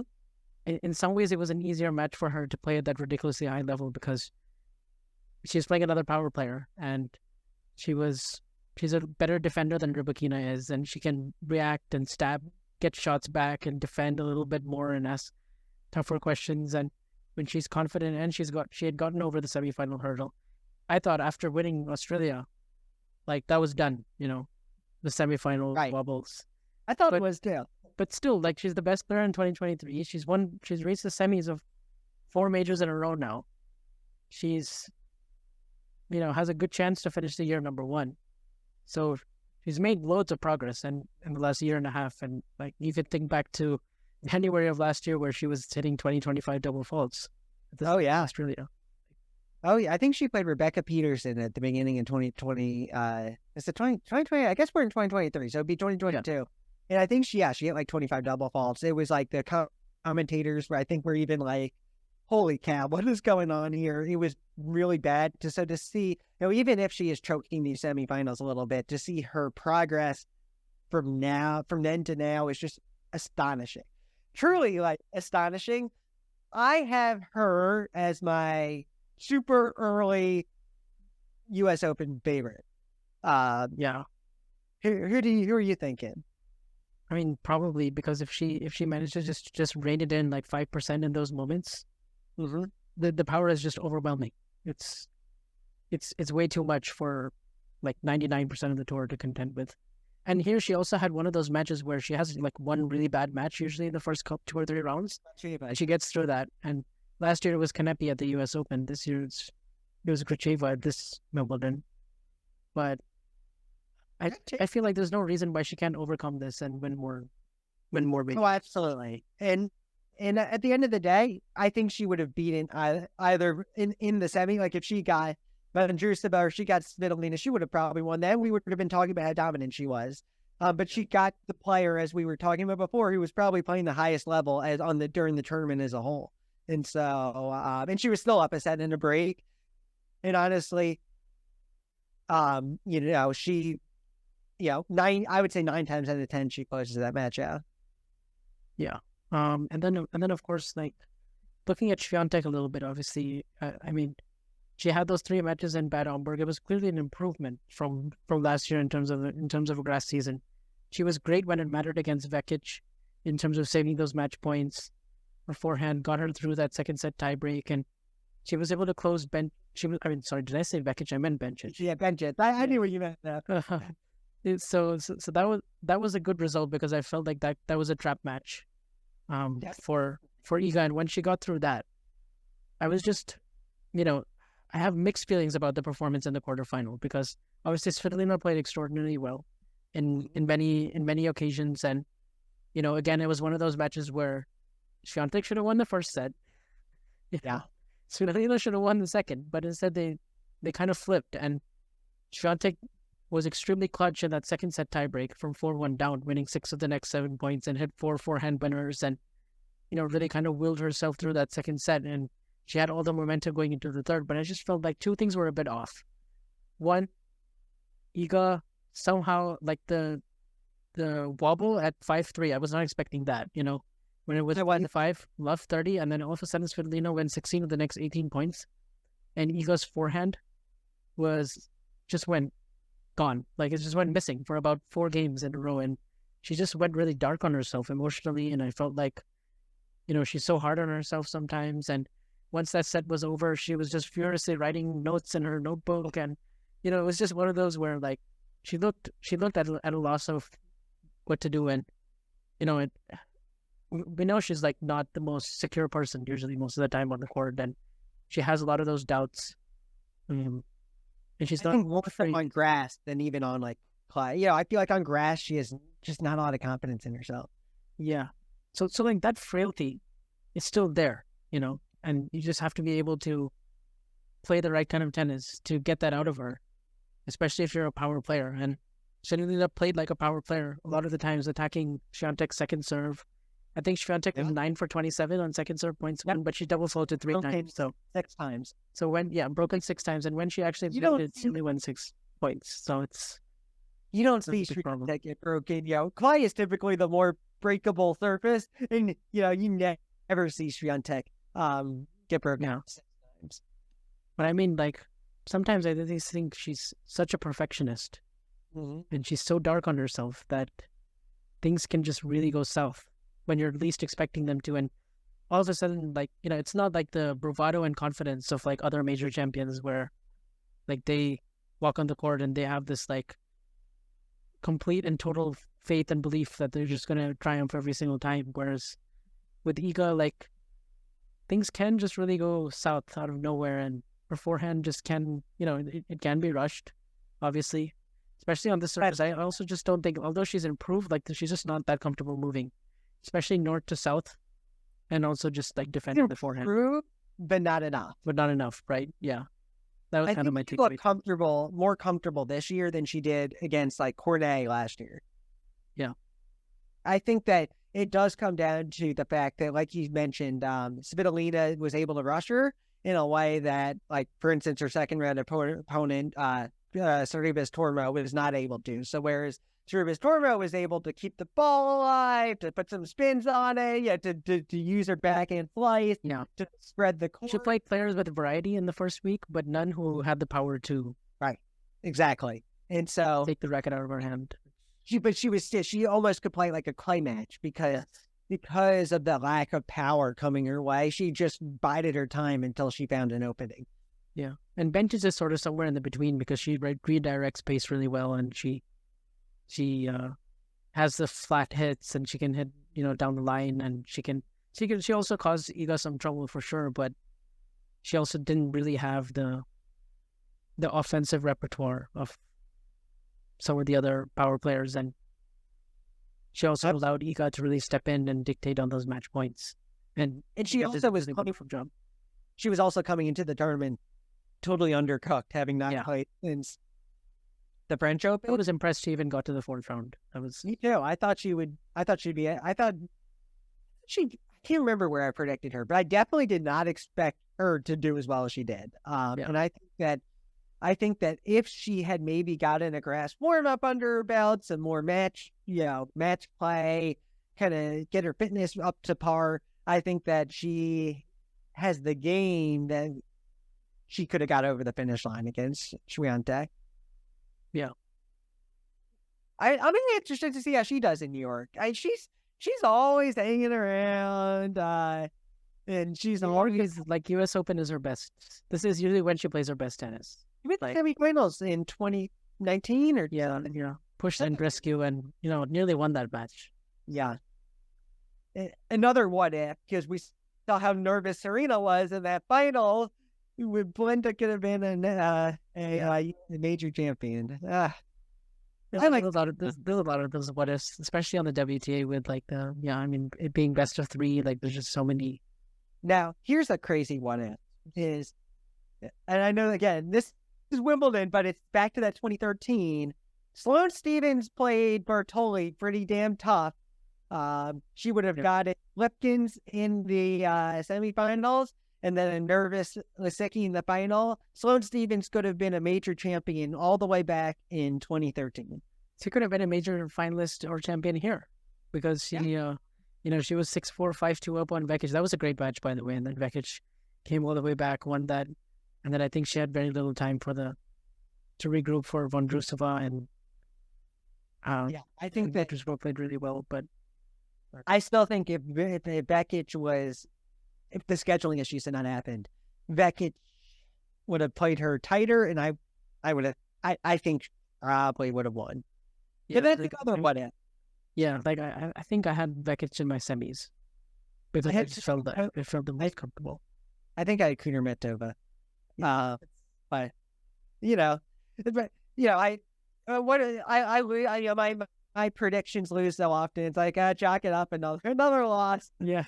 In some ways, it was an easier match for her to play at that ridiculously high level because she was playing another power player, and she's a better defender than Rybakina is, and she can react and stab, get shots back, and defend a little bit more and ask tougher questions. And when she's confident, and she had gotten over the semifinal hurdle, I thought after winning Australia, like that was done. The semifinal wobbles. I thought it was too. But still, like she's the best player in 2023. She's reached the semis of 4 majors in a row now. She's, has a good chance to finish the year number 1. So she's made loads of progress in the last year and a half. And like you could think back to January of last year where she was hitting 20-25 double faults. Australia. Oh yeah, I think she played Rebecca Peterson at the beginning in 2020. It's the 2020. I guess we're in 2023, so it'd be 2022. Yeah. And I think she hit like 25 double faults. It was like the commentators were even like, holy cow, what is going on here? It was really bad. To see, even if she is choking these semifinals a little bit, to see her progress from then to now is just astonishing. truly like astonishing. I have her as my super early U.S. Open favorite. Yeah. Who are you thinking? I mean, probably because if she manages to just rein it in like 5% in those moments, Mm-hmm. the power is just overwhelming. It's way too much for like 99% of the tour to contend with. And here she also had one of those matches where she has like one really bad match usually in the first 2 or 3 rounds. She gets through that. And last year it was Kanepi at the U.S. Open. This year it was Gracheva at this Wimbledon. But I feel like there's no reason why she can't overcome this and win more big. Oh, absolutely. And at the end of the day, I think she would have beaten either in the semi. Like if she got Vondrousova or she got Svitolina, she would have probably won. Then we would have been talking about how dominant she was. But she got the player, as we were talking about before, who was probably playing the highest level during the tournament as a whole. And so, and she was still up a set in a break. And honestly, I would say 9 times out of 10 she closes that match out. Yeah. And then of course, like looking at Swiatek a little bit, obviously, I mean, she had those 3 matches in Bad Homburg. It was clearly an improvement from last year in terms of a grass season. She was great when it mattered against Vekic in terms of saving those match points. Her forehand got her through that second set tiebreak, and she was able to close bench. Sorry, did I say Vekic? I meant Bencic. Yeah, Bencic. I knew what you meant now. So that was a good result because I felt like that was a trap match, for Iga, and when she got through that, I was just, I have mixed feelings about the performance in the quarterfinal because obviously Svitolina played extraordinarily well in many occasions, and again it was one of those matches where Swiatek should have won the first set. Yeah, Svitolina should have won the second, but instead they kind of flipped, and Swiatek was extremely clutch in that second set tiebreak from 4-1 down, winning 6 of the next 7 points and hit 4 forehand winners, and really kind of willed herself through that second set, and she had all the momentum going into the third. But I just felt like 2 things were a bit off. One, Iga somehow, like the wobble at 5-3, I was not expecting that. When it was 5, left 30, and then all of a sudden Svitolina went 16 of the next 18 points, and Iga's forehand just went gone. Like it just went missing for about 4 games in a row, and she just went really dark on herself emotionally, and I felt like, she's so hard on herself sometimes, and once that set was over, she was just furiously writing notes in her notebook, and it was just one of those where like she looked at a loss of what to do, and we know she's like not the most secure person usually most of the time on the court, and she has a lot of those doubts. And she's not more on grass than even on like clay. I feel like on grass she has just not a lot of confidence in herself. Yeah. So like that frailty is still there, and you just have to be able to play the right kind of tennis to get that out of her, especially if you're a power player. And Svitolina played like a power player a lot of the times, attacking Swiatek's second serve. I think Swiatek was 9 for 27 on second serve points, but she double faulted 3 times. So 6 times. So broken 6 times, and when she actually she only won 6 points. So it's you don't see Swiatek get broken. Clay is typically the more breakable surface, and you never see Swiatek get broken 6 times. But I mean, like sometimes I just think she's such a perfectionist, and she's so dark on herself that things can just really go south when you're least expecting them to, and all of a sudden, like it's not like the bravado and confidence of like other major champions where like they walk on the court and they have this like complete and total faith and belief that they're just going to triumph every single time. Whereas with Iga, like things can just really go south out of nowhere, and her forehand just can, it can be rushed, obviously, especially on this surface. I also just don't think, although she's improved, like she's just not that comfortable moving, especially north to south, and also just like defending the forehand. Improved, but not enough. But not enough, right? Yeah. That was kind of my takeaway. She looked more comfortable this year than she did against like Cornet last year. Yeah. I think that it does come down to the fact that, like you mentioned, Svitolina was able to rush her in a way that, like, for instance, her second round opponent, Sorribes Tormo, was not able to. So whereas Tormo was able to keep the ball alive, to put some spins on it, to use her backhand slice, to spread the court. She played players with variety in the first week, but none who had the power to exactly. And so take the racket out of her hand. She almost could play like a clay match because of the lack of power coming her way. She just bided her time until she found an opening. Yeah, and benches is sort of somewhere in the between because she redirects pace really well, and she has the flat hits, and she can hit down the line, and she also caused Iga some trouble for sure, but she also didn't really have the offensive repertoire of some of the other power players, and she also allowed Iga to really step in and dictate on those match points. And she also was coming from job. She was also coming into the tournament totally undercooked, having not played since the French Open. I was impressed she even got to the fourth round. Me too. I thought she'd be. I can't remember where I predicted her, but I definitely did not expect her to do as well as she did. And I think that if she had maybe gotten a grass warm up under her belt, some more match play, kind of get her fitness up to par, I think that she has the game that she could have got over the finish line against Swiatek. Yeah. I'm interested to see how she does in New York. She's always hanging around, and she's always like U.S. Open is her best. This is usually when she plays her best tennis. She made the semifinals in 2019 or pushed and rescue and nearly won that match. Yeah. Another what if, because we saw how nervous Serena was in that final. Belinda could have been a major champion. There's a lot of those what ifs, especially on the WTA with it being best of three. Like there's just so many. Now here's a crazy what if and I know again this is Wimbledon, but it's back to that 2013. Sloane Stephens played Bartoli pretty damn tough. She would have got it Lipkins in the semifinals, and then a nervous Lisicki in the final. Sloane Stephens could have been a major champion all the way back in 2013. She could have been a major finalist or champion here because she, she was 6-4, 5-2 up on Vekic. That was a great match, by the way. And then Vekic came all the way back, won that. And then I think she had very little time to regroup for Vondrousova. And I think that Vondrousova played really well. But I still think if Vekic was, if the scheduling issues had not happened, Vekic would have played her tighter, and I think probably would have won. Yeah, that's the other what if. Yeah, like I think I had Vekic in my semis because I just felt that it felt the most comfortable. I think I had Kudermetova. But my predictions lose so often. It's like chalk it up, another loss. Yeah.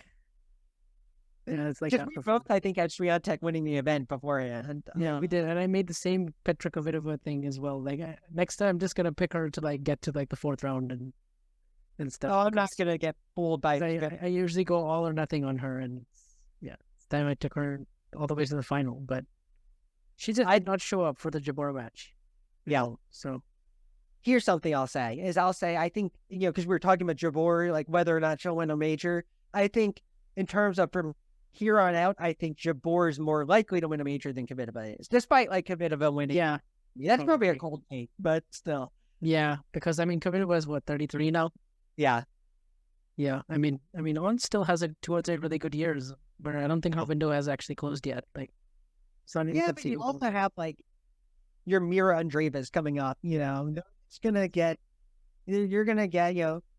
Yeah, it's like we both, I think, had Swiatek winning the event beforehand. Yeah, we did, and I made the same Petra Kvitova thing as well. Like next time, I'm just gonna pick her to get to the fourth round and stuff. Oh, I'm not gonna get fooled by. I usually go all or nothing on her, and this time I took her all the way to the final, but she just did not show up for the Jabeur match. Yeah. So here's something I'll say I think because we were talking about Jabeur, whether or not she'll win a major. I think in terms of from here on out, I think Jabeur is more likely to win a major than Kvitova is, despite Kvitova winning. Yeah, that's probably a cold take, but still. Yeah, because Kvitova is 33 now. Yeah. Yeah, I mean, On still has 2 or 3 really good years, but I don't think her window has actually closed yet. But you also have your Mira Andreevas coming up. It's gonna get you're gonna get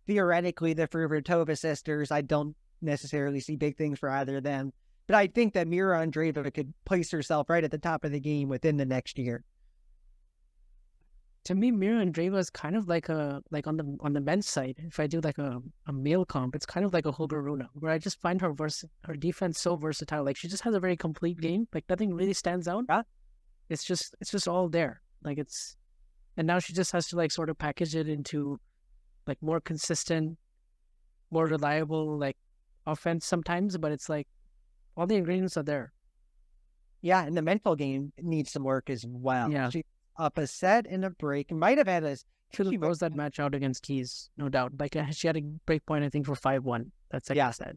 theoretically the Fruhvirtova sisters. I don't necessarily see big things for either of them, but I think that Mira Andreeva could place herself right at the top of the game within the next year. To me, Mira Andreeva is kind of on the men's side. If I do a male comp, it's kind of like a Holger Rune, where I just find her defense so versatile. She just has a very complete game. Nothing really stands out. Yeah. It's just all there. And now she just has to sort of package it into more consistent, more reliable offense sometimes. But it's all the ingredients are there. Yeah, and the mental game needs some work as well. Yeah. up a set and a break. Might have had a Should have closed that match out against Keys, no doubt. Like she had a break point, I think, for 5-1. That's second set.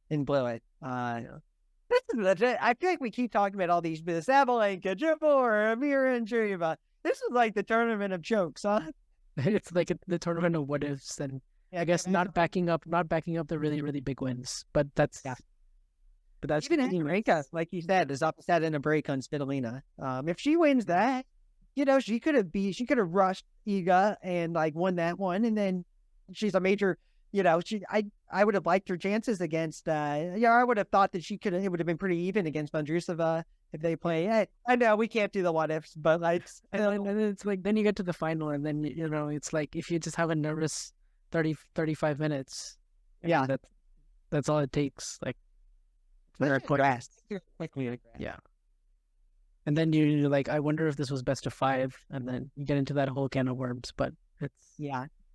And blew it. This is legit. I feel like we keep talking about all these, Sabalenka, Jabeur, Amira, and Juriva. This is like the tournament of jokes, huh? It's like the tournament of what ifs, and I guess not backing up the really, really big wins. But that's but that's even Aryna, like you said, is up set in a break on Svitolina. If she wins that, she could have rushed Iga and like won that one, and then she's a major. I would have liked her chances against. I would have thought that it would have been pretty even against Vondrousova if they play. I know we can't do the what ifs, but like, and it's like then you get to the final, and then it's like if you just have a nervous 35 minutes, that's all it takes. Like, grass. Yeah. And then you're like, I wonder if this was best of 5, and then you get into that whole can of worms. But it's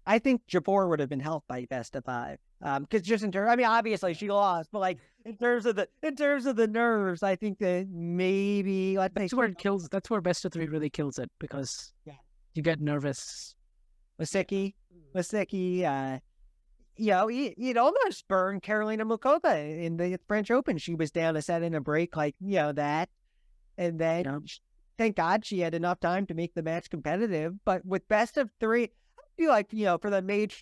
I think Jabeur would have been helped by best of 5. Because just in terms, obviously she lost, but like in terms of the nerves, I think that maybe that's where it kills. That's where best of 3 really kills it, because you get nervous. Lisicki, it almost burned Karolina Muchova in the French Open. She was down a set in a break, that, and then thank God she had enough time to make the match competitive. But with best of 3, I feel like for the major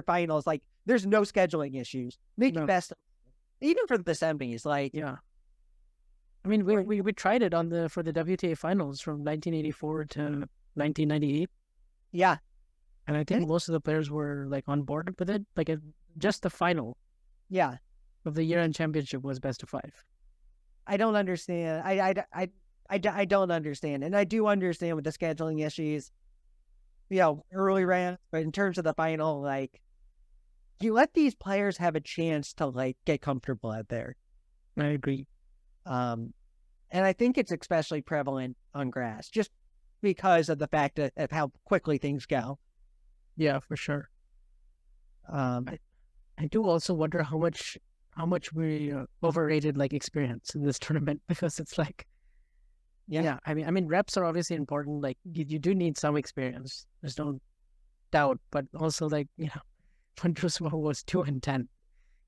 finals, like there's no scheduling issues. Make best, even for the semis. I mean, we tried it for the WTA finals from 1984 to 1998. Yeah. And I think most of the players were like on board with it. Like just the final, of the year-end championship was best of 5. I don't understand. I don't understand, and I do understand with the scheduling issues. Early round, but in terms of the final, like you let these players have a chance to like get comfortable out there. I agree. And I think it's especially prevalent on grass, just because of the fact of how quickly things go. Yeah, for sure. I do also wonder how much we overrated like experience in this tournament, because it's like, I mean, reps are obviously important. Like you do need some experience. There's no doubt, but also like Vondrousova was 2-10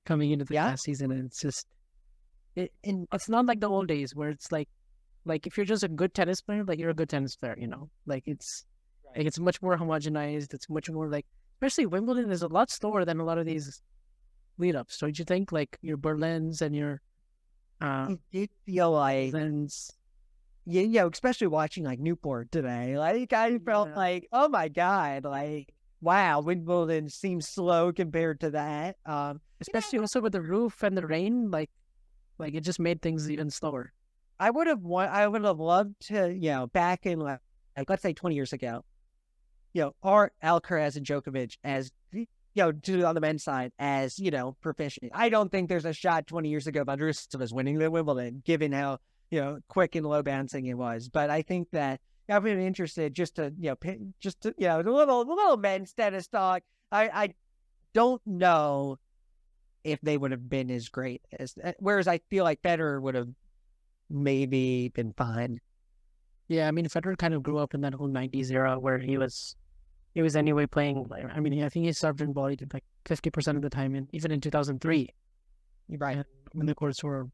coming into the last season, and it's just it's not like the old days where it's like if you're just a good tennis player, like you're a good tennis player, like it's. Like it's much more homogenized. It's much more like, especially Wimbledon is a lot slower than a lot of these lead-ups. Don't you think? Like your Berlins and your it did feel like especially watching like Newport today. Like I felt like, oh my God, like wow, Wimbledon seems slow compared to that. Especially also with the roof and the rain, like it just made things even slower. I would have loved to, back in like let's say 20 years ago. Art Alcaraz and Djokovic as, on the men's side as, proficient. I don't think there's a shot 20 years ago Vondrousova was winning the Wimbledon, given how, quick and low bouncing it was. But I think that I've been interested just to a little men's tennis talk. I don't know if they would have been as great as, whereas I feel like Federer would have maybe been fine. Yeah, I mean, Federer kind of grew up in that whole 90s era where he was anyway playing. I mean, I think he served and volleyed like 50% of the time, and even in 2003. Right. When the courts were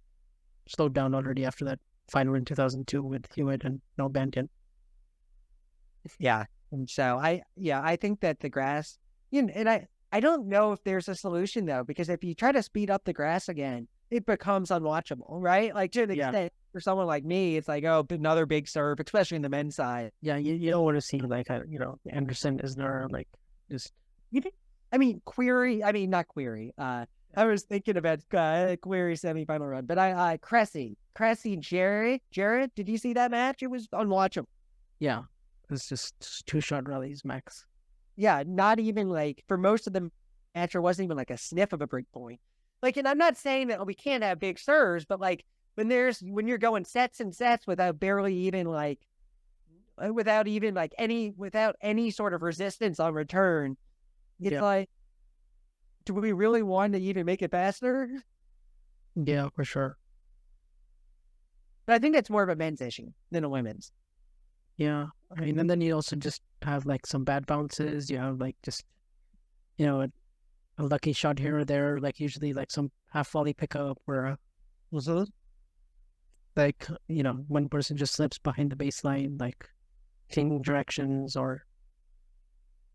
slowed down already after that final in 2002 with Hewitt and Nalbandian. Yeah. And so I think that the grass, and I don't know if there's a solution though, because if you try to speed up the grass again, it becomes unwatchable, right? Like to the extent for someone like me, it's like, oh, another big serve, especially in the men's side. Yeah, you don't want to see like Anderson, Isner, like just. Not Query. I was thinking about Query semifinal run, but Cressy, Jarrett. Did you see that match? It was unwatchable. Yeah, it was just 2-shot rallies max. Yeah, not even like for most of the match, there wasn't even like a sniff of a break point. Like, and I'm not saying that we can't have big serves, but like when you're going sets and sets without any sort of resistance on return, it's like, do we really want to even make it faster? Yeah, for sure. But I think that's more of a men's issue than a women's. Yeah. I mean, and then you also just have like some bad bounces. You have like just, a lucky shot here or there, like usually like some half volley pickup where like, one person just slips behind the baseline, like changing directions or,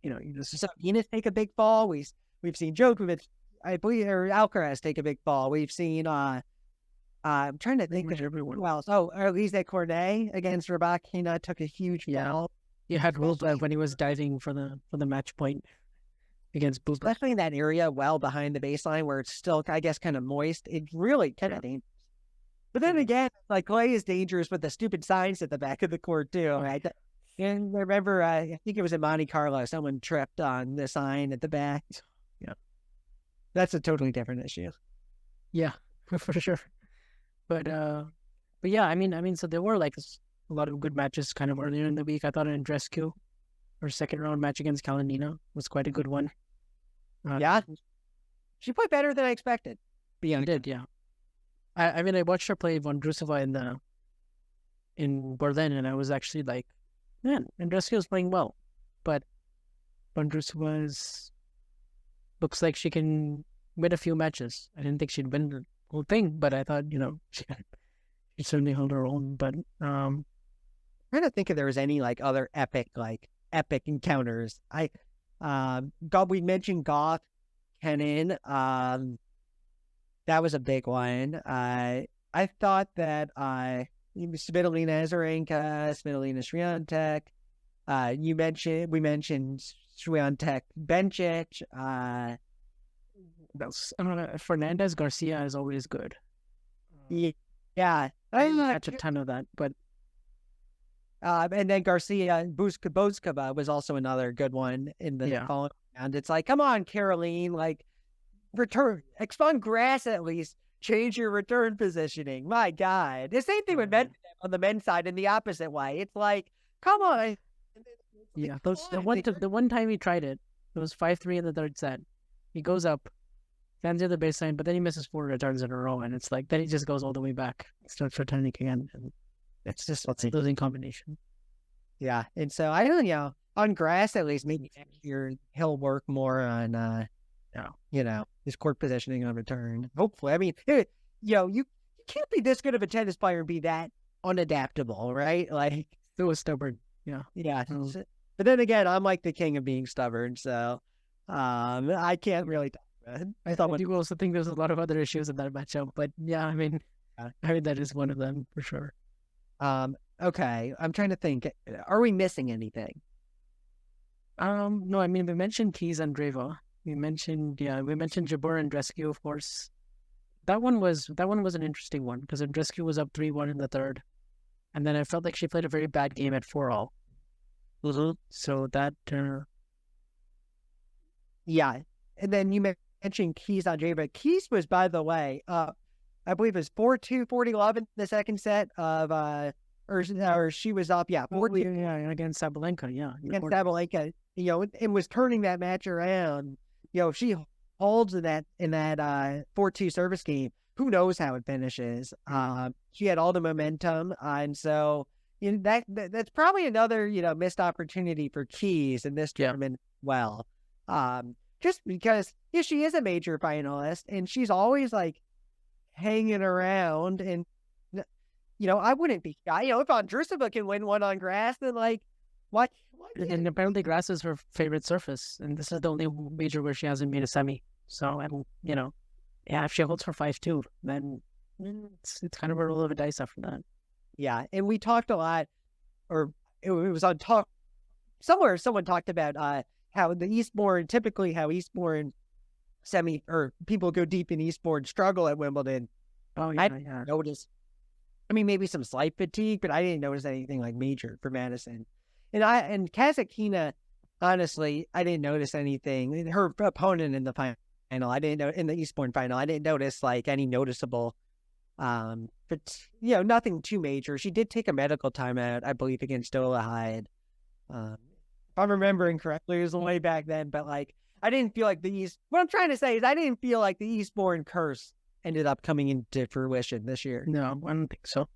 you just. So Enos take a big fall. We've seen Djokovic, I believe, or Alcaraz take a big fall. We've seen I'm trying to think of everyone. who else. Oh, Elise Cornet against Rybakina took a huge fall. You had Rublev when he was diving for the match point against Bubka. Especially in that area well behind the baseline where it's still, I guess, kind of moist. It's really kind of dangerous. But then again, like clay is dangerous with the stupid signs at the back of the court too, right? And I remember, I think it was in Monte Carlo, someone tripped on the sign at the back. Yeah. That's a totally different issue. Yeah, for sure. But yeah, I mean, so there were like a lot of good matches kind of earlier in the week. I thought Andreescu, her second round match against Kalinina, was quite a good one. Yeah, she played better than I expected. She did, yeah. I mean, I watched her play Vondrousova in Berlin, and I was actually like, man, Andreescu is playing well, but Vondrousova looks like she can win a few matches. I didn't think she'd win the whole thing, but I thought, she certainly held her own. But I'm trying to think if there was any like other epic encounters. We mentioned Goff, Kenin. That was a big one. I thought that Svitolina Azarenka, Svitolina Swiatek. We mentioned Swiatek Bencic. Fernandez Garcia is always good. Yeah, I didn't catch a ton of that, but and then Garcia Bozkova was also another good one in the following round. It's like, come on, Caroline, like return, expand grass at least. Change your return positioning. My God, the same thing with men on the men's side in the opposite way. It's like, come on. Yeah, the one time he tried it was 5-3 in the third set. He goes up, stands near the baseline, but then he misses 4 returns in a row, and it's like then he just goes all the way back, starts returning again, and it's just a losing combination. Yeah, and so I don't know, on grass at least maybe next year he'll work more on his court positioning on return. Hopefully, I mean, you can't be this good of a tennis player and be that unadaptable, right? Like it was stubborn. Yeah. But then again, I'm like the king of being stubborn, so I can't really talk about it. I do also think there's a lot of other issues in that matchup, but yeah, I mean that is one of them for sure. Okay, I'm trying to think. Are we missing anything? No, I mean we mentioned Keys and Dreva. We mentioned Jabeur and Andreescu, of course. That one was an interesting one because Andreescu was up 3-1 in the third, and then I felt like she played a very bad game at 4-all. So that. Yeah, and then you mentioned Keys on Dreva. Keys was, by the way, I believe it was 4-2, 40-11 in the second set of or she was up, 4-2 against Sabalenka, against Sabalenka, and was turning that match around. If she holds in that 4-2 service game, who knows how it finishes? She had all the momentum, and so that's probably another missed opportunity for Keys in this tournament. Well, just because she is a major finalist, and she's always like hanging around, and I wouldn't be shy. If Vondrousova can win one on grass, then like what? And apparently grass is her favorite surface, and this is the only major where she hasn't made a semi. So if she holds for 5-2, then it's kind of a roll of a dice after that. Yeah, and we talked a lot, or it was on talk somewhere. Someone talked about how Eastbourne semi or people go deep in Eastbourne struggle at Wimbledon. Oh yeah, I noticed. I mean, maybe some slight fatigue, but I didn't notice anything like major for Madison. And Kazakhina, honestly, I didn't notice anything. Her opponent in the final, I didn't know in the Eastbourne final, I didn't notice like any noticeable. But nothing too major. She did take a medical timeout, I believe, against Dolahide. If I'm remembering correctly, it was way back then. But like, I didn't feel like what I'm trying to say is I didn't feel like the Eastbourne curse ended up coming into fruition this year. No, I don't think so.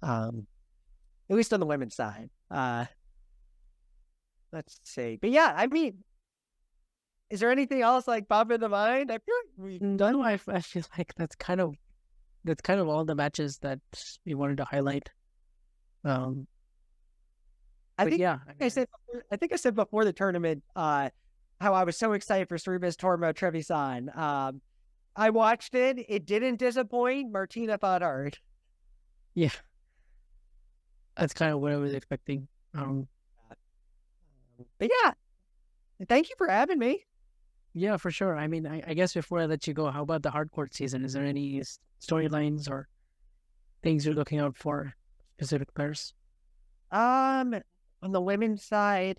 At least on the women's side. Let's see. But yeah, I mean, is there anything else like pop into mind? I feel like we No, I feel like that's kind of all the matches that we wanted to highlight. I But think yeah, I think I said before the tournament how I was so excited for Sorribes Tormo Trevisan. I watched it. It didn't disappoint. Martina fought hard. yeah, that's kind of what I was expecting. But yeah, thank you for having me. Yeah, for sure. I mean, I guess before I let you go, how about the hardcourt season? Is there any storylines or things you're looking out for specific players? On the women's side,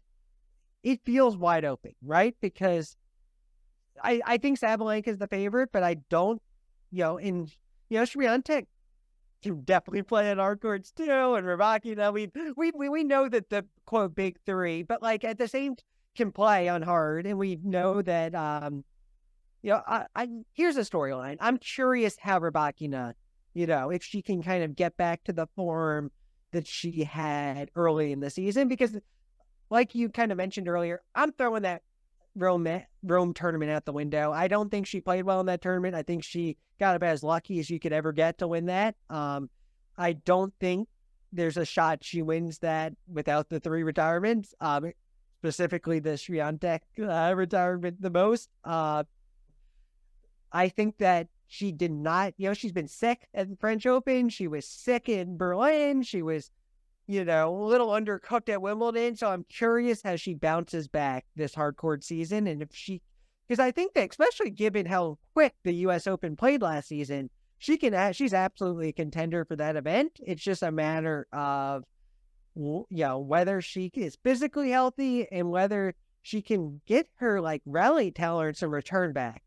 it feels wide open, right? Because I think Sabalenka is the favorite, but I don't, Swiatek can definitely play in our courts too, and Rybakina, we know that the quote big three, but like at the same can play on hard, and we know that I here's a storyline. I'm curious how Rybakina, if she can kind of get back to the form that she had early in the season, because like you kind of mentioned earlier, I'm throwing that Rome tournament out the window. I don't think she played well in that tournament. I think she got about as lucky as you could ever get to win that. I don't think there's a shot she wins that without the 3 retirements, specifically the Swiatek retirement the most. I think that she did not, she's been sick at the French Open. She was sick in Berlin. She was, a little undercooked at Wimbledon. So I'm curious how she bounces back this hardcourt season. And because I think that, especially given how quick the U.S. Open played last season, she's absolutely a contender for that event. It's just a matter of, whether she is physically healthy and whether she can get her like rally tolerance and return back.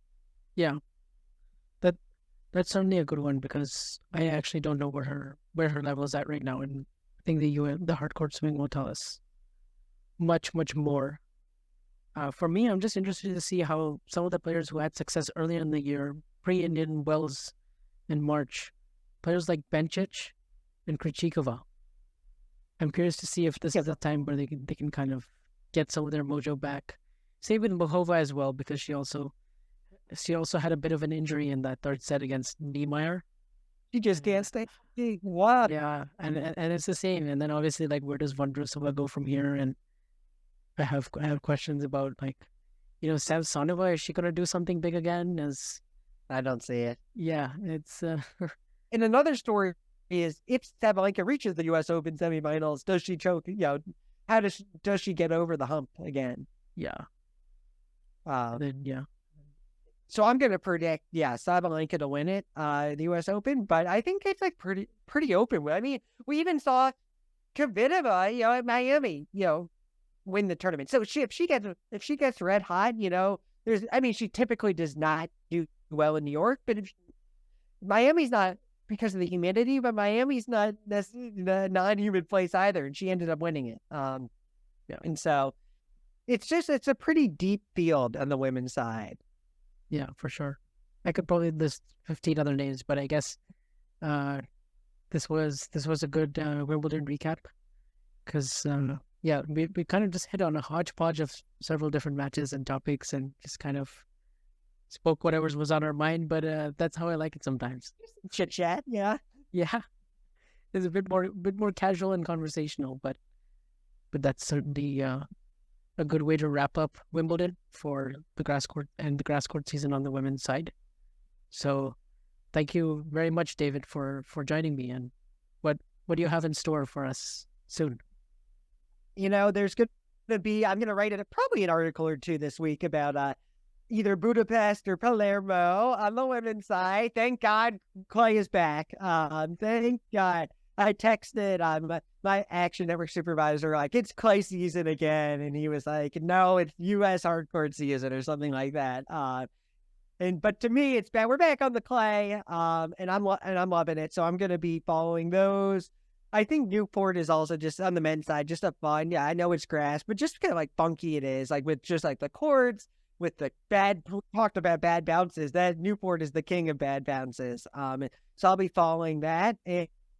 Yeah, that's certainly a good one, because I actually don't know where her level is at right now, and I think the hardcourt swing will tell us much more. For me, I'm just interested to see how some of the players who had success earlier in the year, pre-Indian Wells in March, players like Bencic and Krejcikova. I'm curious to see if this is a time where they can kind of get some of their mojo back. Same with Bohova as well, because she also had a bit of an injury in that third set against Niemeyer. She just can't stay. What? Yeah, and it's the same. And then obviously, like, where does Vondrousova go from here? And I have questions about, like, Samsonova, is she gonna do something big again? I don't see it. Yeah, it's And another story is, if Sabalenka reaches the U.S. Open semifinals, does she choke? How does she get over the hump again? Yeah. Then yeah. So I'm going to predict, Sabalenka to win it, the U.S. Open, but I think it's like pretty open. I mean, we even saw Kvitova, at Miami, win the tournament. So if she gets red hot, she typically does not do well in New York, but Miami's not, because of the humidity, but Miami's not the non-humid place either, and she ended up winning it. And so it's a pretty deep field on the women's side. Yeah, for sure. I could probably list 15 other names, but I guess this was a good Wimbledon recap, because we kind of just hit on a hodgepodge of several different matches and topics, and just kind of spoke whatever was on our mind. But that's how I like it sometimes. Chit chat, yeah. It's a bit more casual and conversational, but that's certainly a good way to wrap up Wimbledon for the grass court season on the women's side. So thank you very much, David, for joining me. And what do you have in store for us soon? There's going to be, I'm going to write probably an article or two this week about either Budapest or Palermo on the women's side. Thank God Clay is back. Thank God. I texted my Action Network supervisor, like, it's Clay season again, and he was like, no, it's U.S. hardcourt season or something like that. But to me, it's back. We're back on the clay, and I'm loving it. So I'm going to be following those. I think Newport is also, just on the men's side, just a fun. Yeah, I know it's grass, but just kind of like funky it is, like with just like the courts, with the talked about bad bounces. That Newport is the king of bad bounces. So I'll be following that,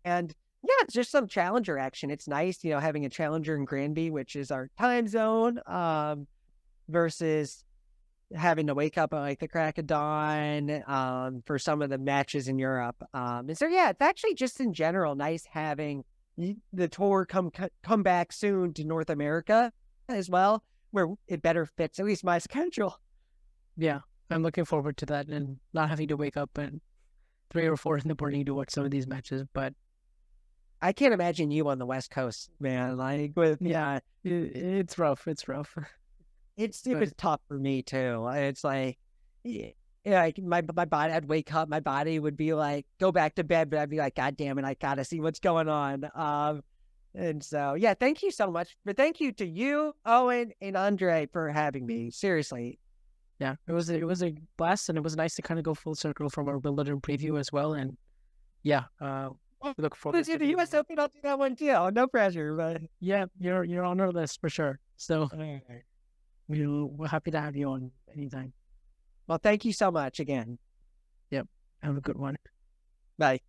and Yeah, it's just some challenger action. It's nice, having a challenger in Granby, which is our time zone, versus having to wake up at like the crack of dawn for some of the matches in Europe. And so, yeah, it's actually just in general nice having the tour come back soon to North America as well, where it better fits at least my schedule. Yeah, I'm looking forward to that and not having to wake up at 3 or 4 in the morning to watch some of these matches. But I can't imagine you on the West Coast, man. Like with it's rough. It's rough. it was tough for me too. It's like, like my body, I'd wake up, my body would be like, go back to bed, but I'd be like, God damn it, I gotta see what's going on. And so, yeah, thank you so much. But thank you to you, Owen, and Andre for having me. Seriously. Yeah, it was a blast, and it was nice to kind of go full circle from our Wimbledon preview as well. And yeah, we look forward to the U.S. Open. I'll do that one too. No pressure, but yeah, you're on our list for sure. So we're happy to have you on anytime. Well, thank you so much again. Yep, have a good one. Bye.